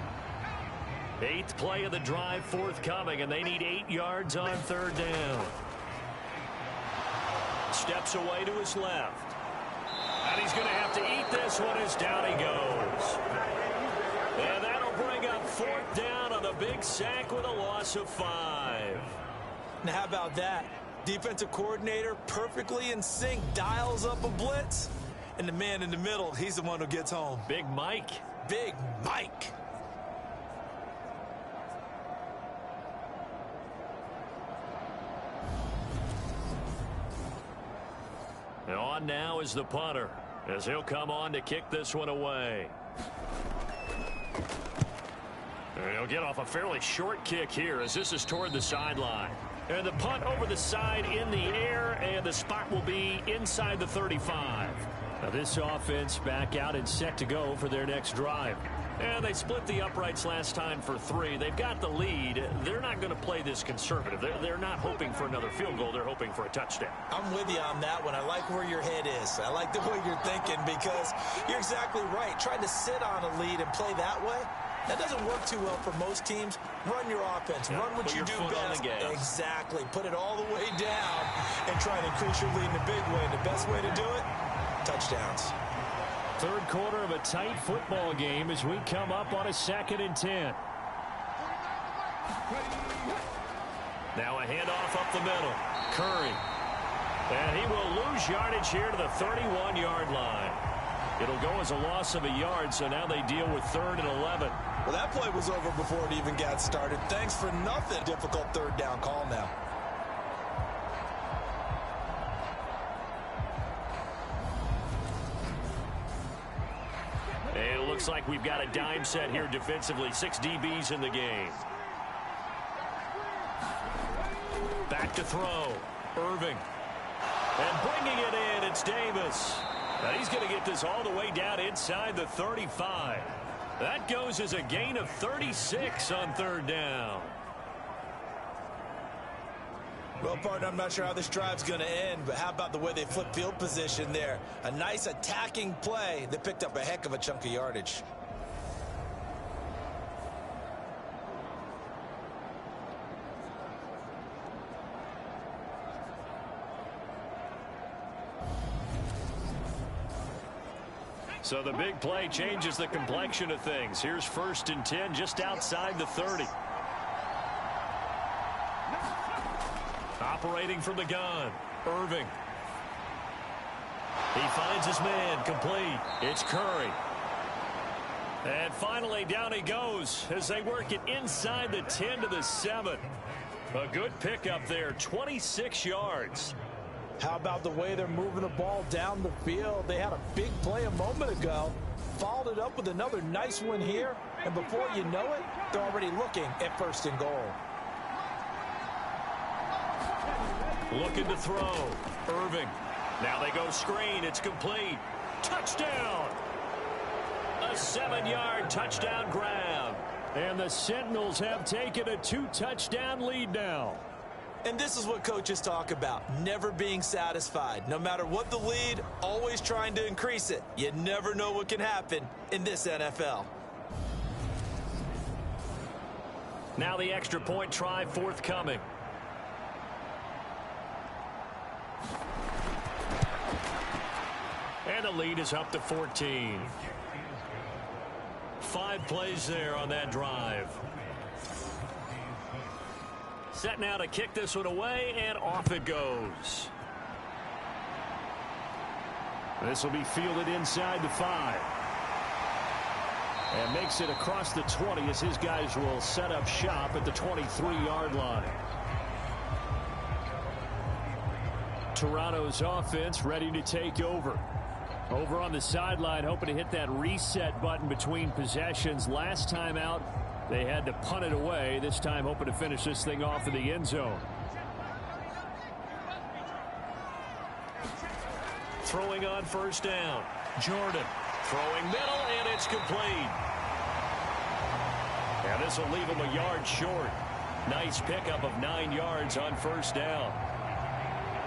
8th play of the drive forthcoming, and they need 8 yards on 3rd down. Steps away to his left. And he's going to have to eat this one as down he goes. And that'll bring up 4th down on a big sack with a loss of 5. Now, how about that? Defensive coordinator perfectly in sync, dials up a blitz. And the man in the middle, he's the one who gets home. Big Mike. Big Mike. And on now is the punter, as he'll come on to kick this one away. And he'll get off a fairly short kick here as this is toward the sideline. And the punt over the side in the air, and the spot will be inside the 35. Now this offense back out and set to go for their next drive. And they split the uprights last time for 3. They've got the lead. They're not going to play this conservative. They're not hoping for another field goal. They're hoping for a touchdown. I'm with you on that one. I like where your head is. I like the way you're thinking because you're exactly right. Trying to sit on a lead and play that way, that doesn't work too well for most teams. Run your offense. Yep. Run what Put you your do foot on best. the gas. Exactly. Put it all the way down and try and increase your lead in a big way. And the best way to do it, touchdowns. Third quarter of a tight football game as we come up on a 2nd and 10. Now a handoff up the middle. Curry. And he will lose yardage here to the 31-yard line. It'll go as a loss of a yard, so now they deal with 3rd and 11. Well, that play was over before it even got started. Thanks for nothing. Difficult 3rd down call now. It looks like we've got a dime set here defensively. 6 DBs in the game. Back to throw. Irving. And bringing it in, it's Davis. Now he's going to get this all the way down inside the 35. That goes as a gain of 36 on 3rd down. Well, partner, I'm not sure how this drive's going to end, but how about the way they flip field position there? A nice attacking play that picked up a heck of a chunk of yardage. So the big play changes the complexion of things. Here's 1st and 10 just outside the 30. Operating from the gun, Irving. He finds his man, complete. It's Curry. And finally down he goes as they work it inside the 10 to the 7. A good pickup there, 26 yards. How about the way they're moving the ball down the field? They had a big play a moment ago, followed it up with another nice one here, and before you know it, they're already looking at 1st and goal. Looking to throw. Irving. Now they go screen. It's complete. Touchdown. A 7-yard touchdown grab. And the Sentinels have taken a 2-touchdown lead now. And this is what coaches talk about, never being satisfied. No matter what the lead, always trying to increase it. You never know what can happen in this NFL. Now the extra point try forthcoming. And the lead is up to 14. 5 plays there on that drive. Set now to kick this one away, and off it goes. This will be fielded inside the 5. And makes it across the 20 as his guys will set up shop at the 23-yard line. Toronto's offense ready to take over. Over on the sideline, hoping to hit that reset button between possessions. Last time out, they had to punt it away. This time, hoping to finish this thing off in the end zone. Throwing on 1st down. Jordan throwing middle, and it's complete. And this will leave him a yard short. Nice pickup of 9 yards on 1st down.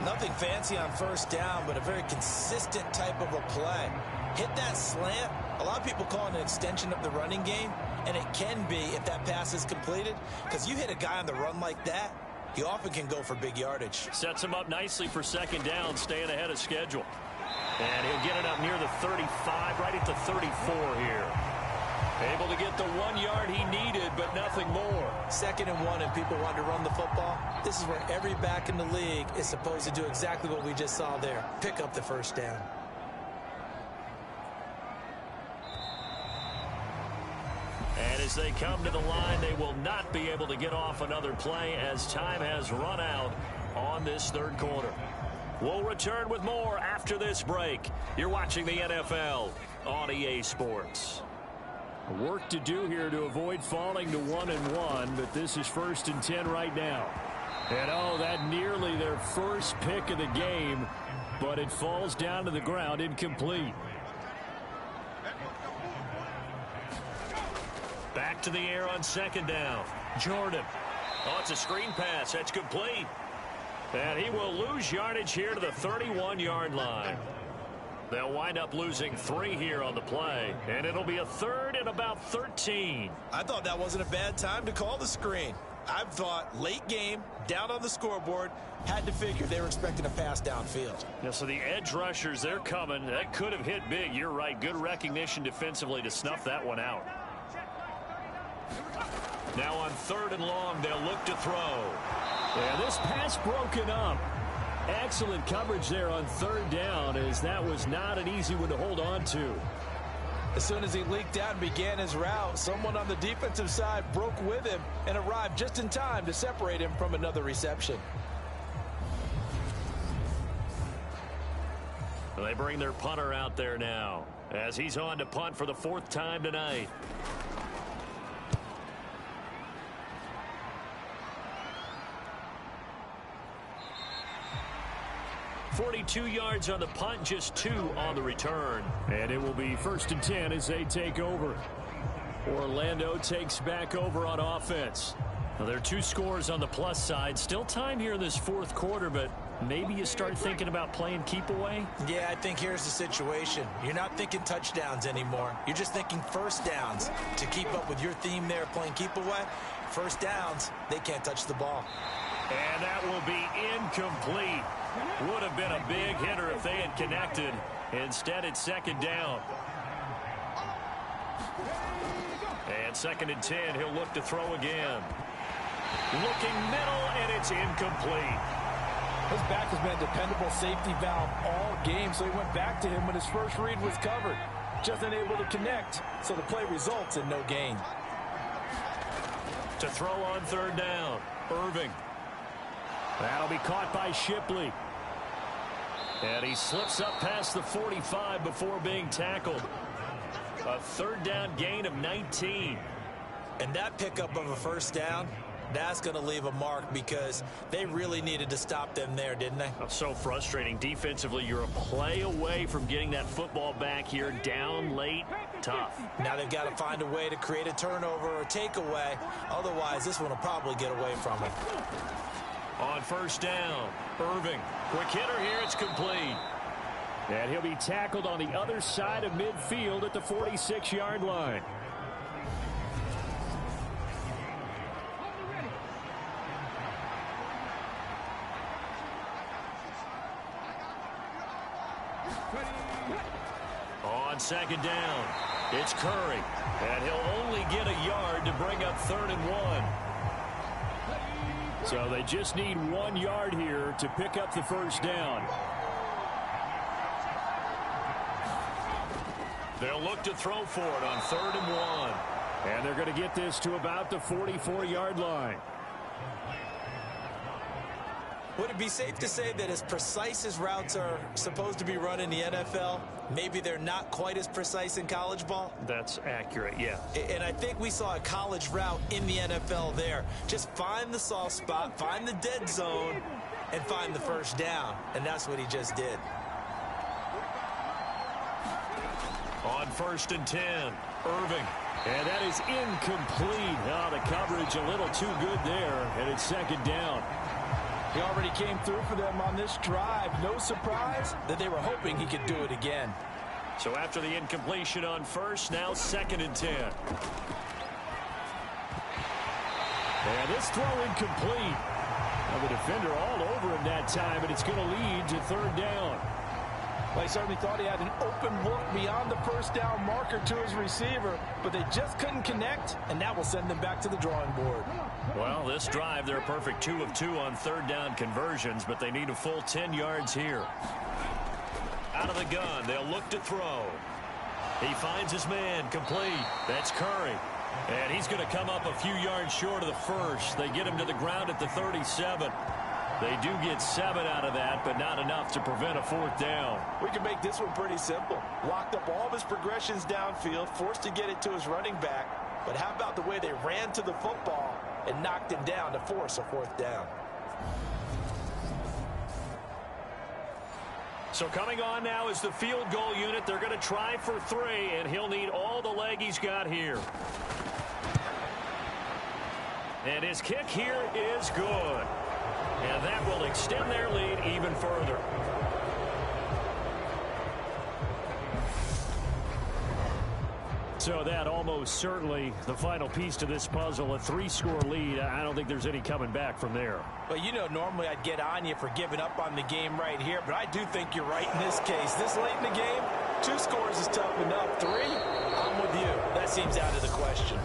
Nothing fancy on 1st down, but a very consistent type of a play. Hit that slant. A lot of people call it an extension of the running game, and it can be if that pass is completed, because you hit a guy on the run like that, he often can go for big yardage. Sets him up nicely for 2nd down, staying ahead of schedule. And he'll get it up near the 35, right at the 34 here. Able to get the 1 yard he needed, but nothing more. 2nd and 1, and people want to run the football. This is where every back in the league is supposed to do exactly what we just saw there. Pick up the 1st down. And as they come to the line, they will not be able to get off another play as time has run out on this 3rd quarter. We'll return with more after this break. You're watching the NFL on EA Sports. Work to do here to avoid falling to 1-1, but this is 1st and 10 right now. And oh, that nearly their first pick of the game. but it falls down to the ground incomplete. Back to the air on second down. Jordan. Oh, it's a screen pass. That's complete. And he will lose yardage here to the 31-yard line. They'll wind up losing 3 here on the play, and it'll be a third and about 13. I thought that wasn't a bad time to call the screen. I thought late game, down on the scoreboard, had to figure they were expecting a pass downfield. Yeah, so the edge rushers, they're coming. That could have hit big. You're right. Good recognition defensively to snuff that one out. Now on 3rd and long, they'll look to throw. Yeah, this pass broken up. Excellent coverage there on 3rd down, as that was not an easy one to hold on to. As soon as he leaked out and began his route, someone on the defensive side broke with him and arrived just in time to separate him from another reception. They bring their punter out there now as he's on to punt for the 4th time tonight. 42 yards on the punt, just 2 on the return. And it will be 1st and 10 as they take over. Orlando takes back over on offense. Now, there are 2 scores on the plus side. Still time here in this 4th quarter, but maybe you start thinking about playing keep away? Yeah, I think here's the situation. You're not thinking touchdowns anymore. You're just thinking first downs. To keep up with your theme there, playing keep away, first downs, they can't touch the ball. And that will be incomplete. Would have been a big hitter if they had connected. Instead, it's 2nd down. And 2nd and 10, he'll look to throw again. Looking middle, and it's incomplete. His back has been a dependable safety valve all game, so he went back to him when his first read was covered. Just unable to connect, so the play results in no gain. To throw on 3rd down, Irving. That'll be caught by Shipley. And he slips up past the 45 before being tackled. A 3rd down gain of 19. And that pickup of a first down, that's going to leave a mark because they really needed to stop them there, didn't they? So frustrating. Defensively, you're a play away from getting that football back here. Down late, tough. Now they've got to find a way to create a turnover or takeaway. Otherwise, this one will probably get away from them. On 1st down, Irving. Quick hitter here, it's complete. And he'll be tackled on the other side of midfield at the 46-yard line. On 2nd down, it's Curry. And he'll only get a yard to bring up 3rd and 1. So they just need 1 yard here to pick up the first down. They'll look to throw for it on 3rd and 1. And they're going to get this to about the 44-yard line. Would it be safe to say that as precise as routes are supposed to be run in the NFL, maybe they're not quite as precise in college ball? That's accurate, yeah. And I think we saw a college route in the NFL there. Just find the soft spot, find the dead zone, and find the first down. And that's what he just did. On 1st and 10, Irving. And that is incomplete. Oh, the coverage a little too good there, and it's 2nd down. He already came through for them on this drive. No surprise that they were hoping he could do it again. So after the incompletion on 1st, now 2nd and 10. And this throw incomplete. Now the defender all over him that time, and it's going to lead to 3rd down. Well, he certainly thought he had an open look beyond the first down marker to his receiver, but they just couldn't connect, and that will send them back to the drawing board. Well, this drive, they're a perfect 2 of 2 on 3rd down conversions, but they need a full 10 yards here. Out of the gun, they'll look to throw. He finds his man, complete. That's Curry. And he's going to come up a few yards short of the first. They get him to the ground at the 37. They do get 7 out of that, but not enough to prevent a 4th down. We can make this one pretty simple. Locked up all of his progressions downfield, forced to get it to his running back. But how about the way they ran to the football and knocked him down to force a 4th down? So coming on now is the field goal unit. They're going to try for 3, and he'll need all the leg he's got here. And his kick here is good. And that will extend their lead even further. So that almost certainly the final piece to this puzzle, a 3-score lead. I don't think there's any coming back from there. Well, you know, normally I'd get on you for giving up on the game right here, but I do think you're right in this case. This late in the game, 2 scores is tough enough. 3, I'm with you. That seems out of the question.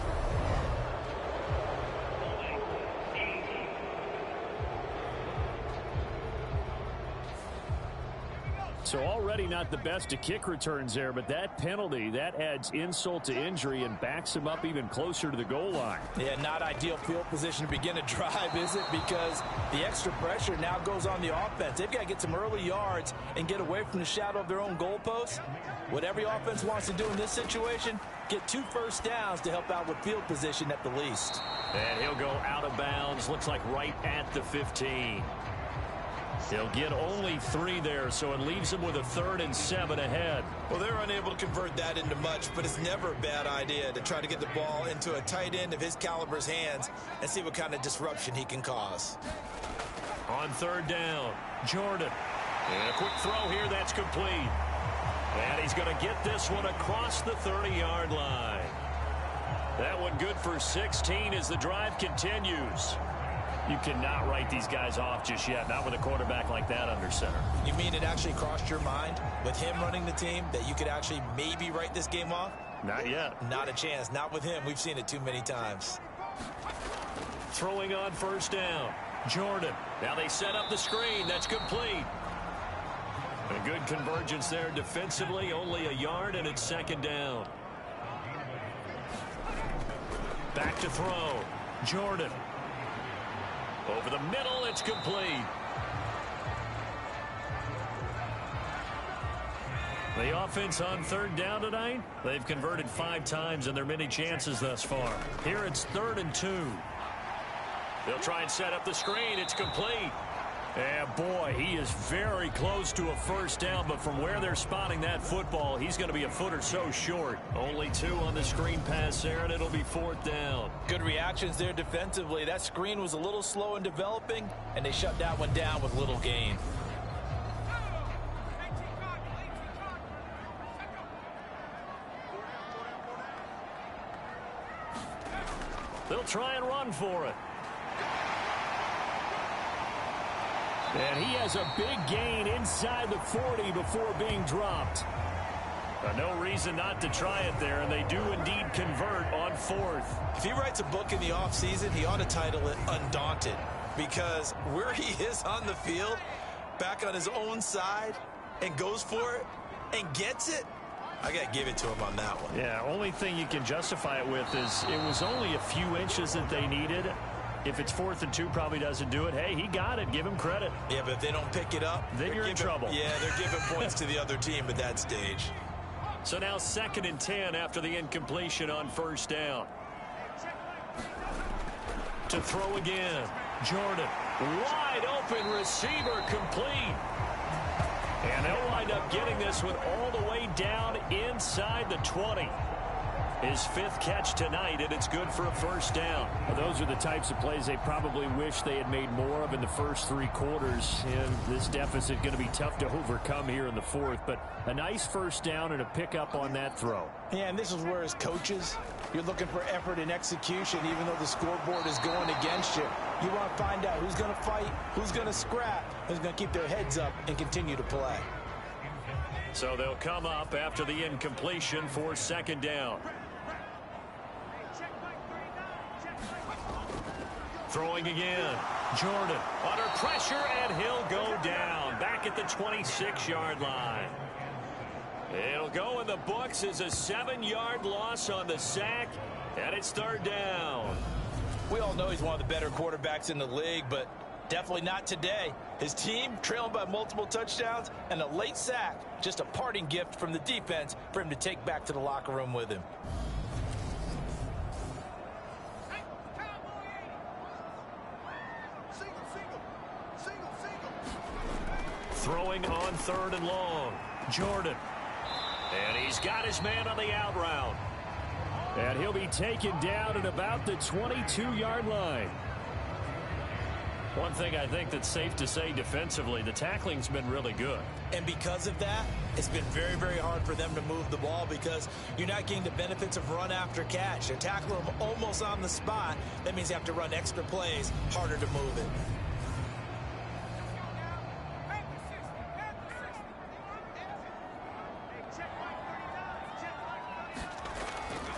So already not the best of kick returns there, but that penalty, that adds insult to injury and backs him up even closer to the goal line. Yeah, not ideal field position to begin a drive, is it? Because the extra pressure now goes on the offense. They've got to get some early yards and get away from the shadow of their own goalposts. What every offense wants to do in this situation, get 2 first downs to help out with field position at the least. And he'll go out of bounds, looks like right at the 15. They'll get only 3 there, so it leaves them with a 3rd and 7 ahead. Well, they're unable to convert that into much, but it's never a bad idea to try to get the ball into a tight end of his caliber's hands and see what kind of disruption he can cause. On 3rd down, Jordan. And a quick throw here, that's complete. And he's going to get this one across the 30-yard line. That one good for 16 as the drive continues. You cannot write these guys off just yet, not with a quarterback like that under center. You mean it actually crossed your mind with him running the team that you could actually maybe write this game off? Not yet. Not a chance. Not with him. We've seen it too many times. Throwing on 1st down, Jordan. Now they set up the screen. That's complete. A good convergence there defensively. Only a yard, and it's 2nd down. Back to throw. Jordan. Over the middle, it's complete. The offense on 3rd down tonight, they've converted 5 times in their many chances thus far. Here it's 3rd and 2. They'll try and set up the screen. It's complete. And boy, he is very close to a 1st down, but from where they're spotting that football, he's going to be a foot or so short. Only 2 on the screen pass there, and it'll be 4th down. Good reactions there defensively. That screen was a little slow in developing, and they shut that one down with little gain. They'll try and run for it. And he has a big gain inside the 40 before being dropped. No reason not to try it there, and they do indeed convert on 4th. If he writes a book in the offseason, he ought to title it Undaunted, because where he is on the field, back on his own side, and goes for it, and gets it, I got to give it to him on that one. Yeah, only thing you can justify it with is it was only a few inches that they needed. If it's 4th and 2, probably doesn't do it. Hey, he got it. Give him credit. Yeah, but if they don't pick it up, then you're in trouble. Yeah, they're giving points to the other team at that stage. So now 2nd and 10 after the incompletion on 1st down. To throw again. Jordan. Wide open receiver complete. And they'll wind up getting this one all the way down inside the 20. His 5th catch tonight, and it's good for a 1st down. Well, those are the types of plays they probably wish they had made more of in the first 3 quarters. And this deficit going to be tough to overcome here in the 4th. But a nice 1st down and a pickup on that throw. Yeah, and this is where as coaches, you're looking for effort and execution, even though the scoreboard is going against you. You want to find out who's going to fight, who's going to scrap, who's going to keep their heads up and continue to play. So they'll come up after the incompletion for 2nd down. Throwing again. Jordan under pressure, and he'll go down back at the 26-yard line. It'll go in the books as a 7-yard loss on the sack, and it's 3rd down. We all know he's one of the better quarterbacks in the league, but definitely not today. His team trailing by multiple touchdowns and a late sack, just a parting gift from the defense for him to take back to the locker room with him. Throwing on 3rd and long. Jordan. And he's got his man on the out route. And he'll be taken down at about the 22-yard line. One thing I think that's safe to say defensively, the tackling's been really good. And because of that, it's been very, very hard for them to move the ball because you're not getting the benefits of run after catch. They're tackling them almost on the spot. That means you have to run extra plays, harder to move it.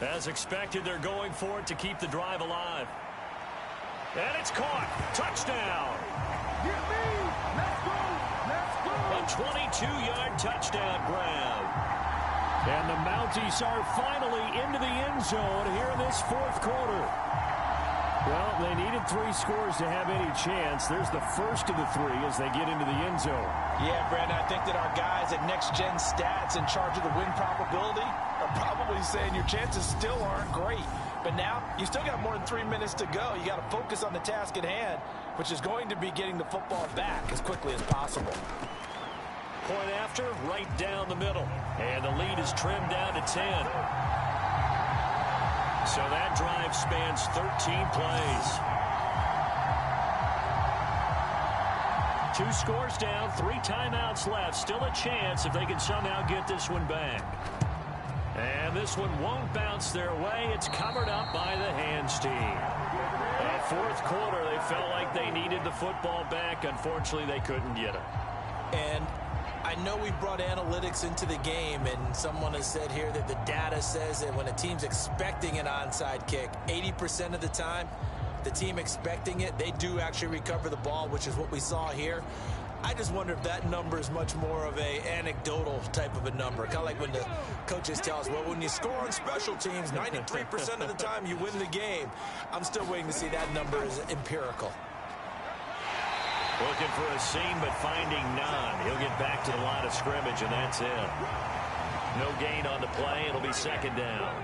As expected, they're going for it to keep the drive alive. And it's caught. Touchdown. A 22-yard touchdown grab. And the Mounties are finally into the end zone here in this 4th quarter. Well, they needed 3 scores to have any chance. There's the first of the 3 as they get into the end zone. Yeah, Brandon, I think that our guys at Next Gen Stats in charge of the win probability are probably saying your chances still aren't great. But now, you still got more than 3 minutes to go. You got to focus on the task at hand, which is going to be getting the football back as quickly as possible. Point after, right down the middle. And the lead is trimmed down to 10. So that drive spans 13 plays. 2 scores down, 3 timeouts left. Still a chance if they can somehow get this one back. And this one won't bounce their way. It's covered up by the hands team. 4th quarter, they felt like they needed the football back. Unfortunately, they couldn't get it. And I know we brought analytics into the game, and someone has said here that the data says that when a team's expecting an onside kick, 80% of the time, the team expecting it, they do actually recover the ball, which is what we saw here. I just wonder if that number is much more of a anecdotal type of a number. Kind of like when the coaches tell us, well, when you score on special teams, 93% of the time you win the game. I'm still waiting to see that number is empirical. Looking for a seam, but finding none. He'll get back to the line of scrimmage, and that's it. No gain on the play. It'll be 2nd down.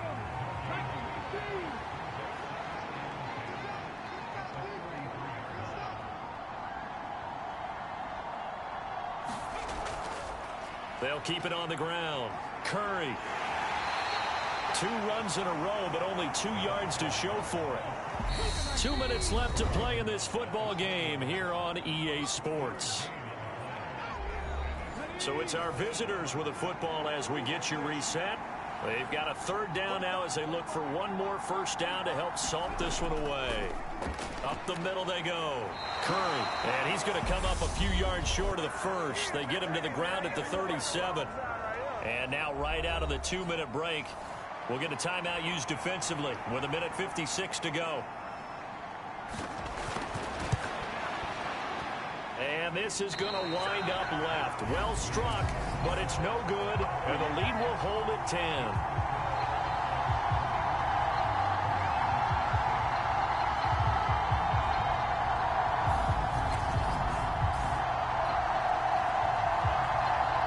They'll keep it on the ground. Curry. 2 runs in a row, but only 2 yards to show for it. 2 minutes left to play in this football game here on EA Sports. So it's our visitors with the football as we get you reset. They've got a 3rd down now as they look for one more 1st down to help salt this one away. Up the middle they go. Curry. And he's going to come up a few yards short of the 1st. They get him to the ground at the 37. And now right out of the 2-minute break, we'll get a timeout used defensively with 1:56 to go. And this is going to wind up left. Well struck, but it's no good, and the lead will hold at 10.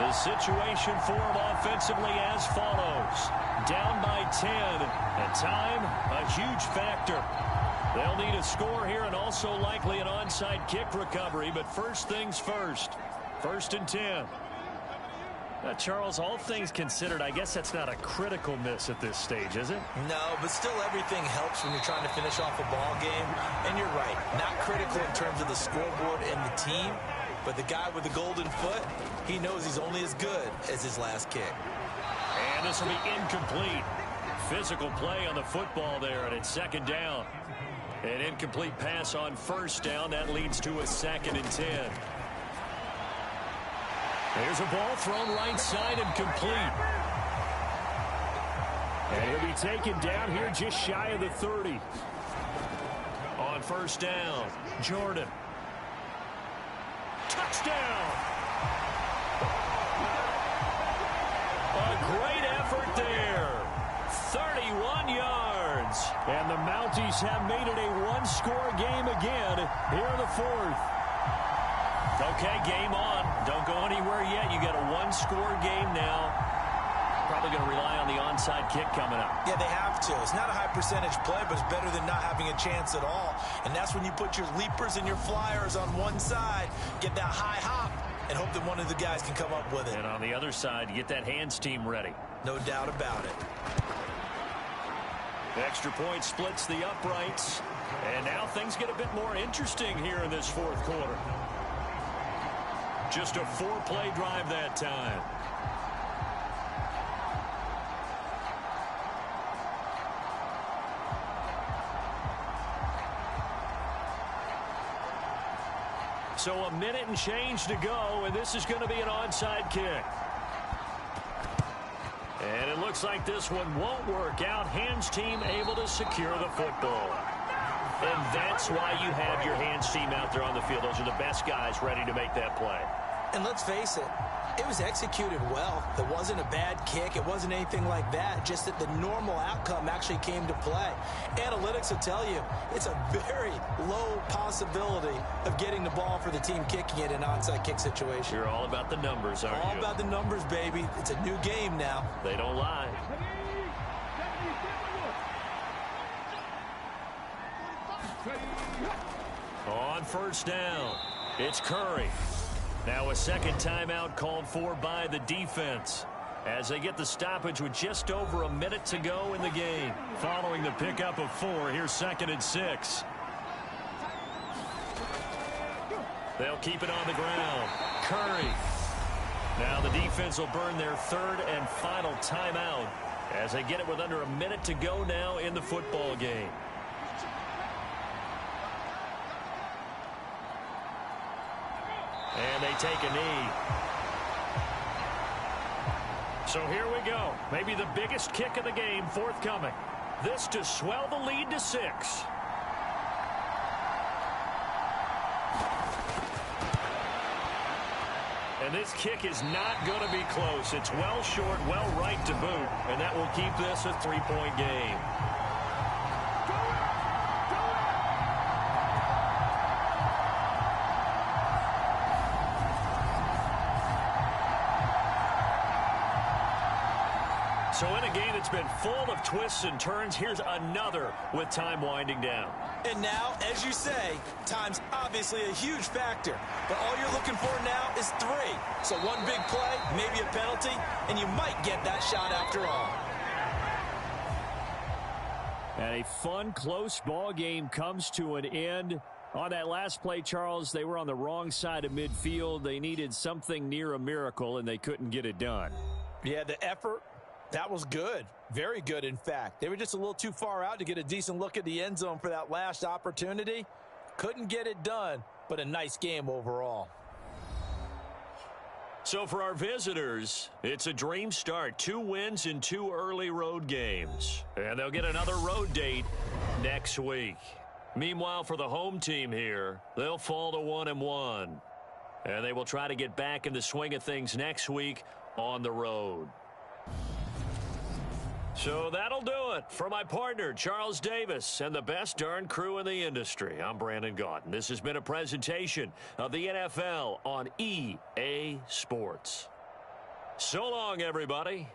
The situation for them offensively as follows. Down by 10, and time, a huge factor. They'll need a score here and also likely an onside kick recovery, but first things first. 1st and 10. Charles, all things considered, I guess that's not a critical miss at this stage, is it? No, but still everything helps when you're trying to finish off a ball game. And you're right, not critical in terms of the scoreboard and the team, but the guy with the golden foot, he knows he's only as good as his last kick. And this will be incomplete. Physical play on the football there, and it's 2nd down. An incomplete pass on 1st down. That leads to a 2nd and 10. There's a ball thrown right side and complete. And he'll be taken down here just shy of the 30. On 1st down, Jordan. Touchdown! A great effort there. 31 yards. And the Mounties have made it a 1-score game again here in the 4th. Okay, game on. Don't go anywhere yet. You got a 1-score game now. Probably going to rely on the onside kick coming up. Yeah, they have to. It's not a high percentage play, but it's better than not having a chance at all. And that's when you put your leapers and your flyers on one side, get that high hop, and hope that one of the guys can come up with it. And on the other side, you get that hands team ready. No doubt about it. Extra point splits the uprights. And now things get a bit more interesting here in this fourth quarter. Just a 4-play drive that time. So a minute and change to go, and this is going to be an onside kick. And it looks like this one won't work out. Hands team able to secure the football. And that's why you have your hands team out there on the field. Those are the best guys ready to make that play. And let's face it, it was executed well. It wasn't a bad kick. It wasn't anything like that. Just that the normal outcome actually came to play. Analytics will tell you it's a very low possibility of getting the ball for the team kicking it in an onside kick situation. You're all about the numbers, aren't you? All about the numbers, baby. It's a new game now. They don't lie. On first down, it's Curry. Now a second timeout called for by the defense as they get the stoppage with just over a minute to go in the game. Following the pickup of 4, here's 2nd and 6. They'll keep it on the ground. Curry. Now the defense will burn their 3rd and final timeout as they get it with under a minute to go now in the football game. And they take a knee. So here we go. Maybe the biggest kick of the game forthcoming. This to swell the lead to 6. And this kick is not going to be close. It's well short, well right to boot. And that will keep this a 3-point game. So in a game that's been full of twists and turns, here's another with time winding down. And now, as you say, time's obviously a huge factor. But all you're looking for now is 3. So one big play, maybe a penalty, and you might get that shot after all. And a fun, close ball game comes to an end. On that last play, Charles, they were on the wrong side of midfield. They needed something near a miracle, and they couldn't get it done. Yeah, the effort. That was good. Very good, in fact. They were just a little too far out to get a decent look at the end zone for that last opportunity. Couldn't get it done, but a nice game overall. So for our visitors, it's a dream start. 2 wins in 2 early road games. And they'll get another road date next week. Meanwhile, for the home team here, they'll fall to 1-1. And they will try to get back in the swing of things next week on the road. So that'll do it for my partner, Charles Davis, and the best darn crew in the industry. I'm Brandon Gaudin. This has been a presentation of the NFL on EA Sports. So long, everybody.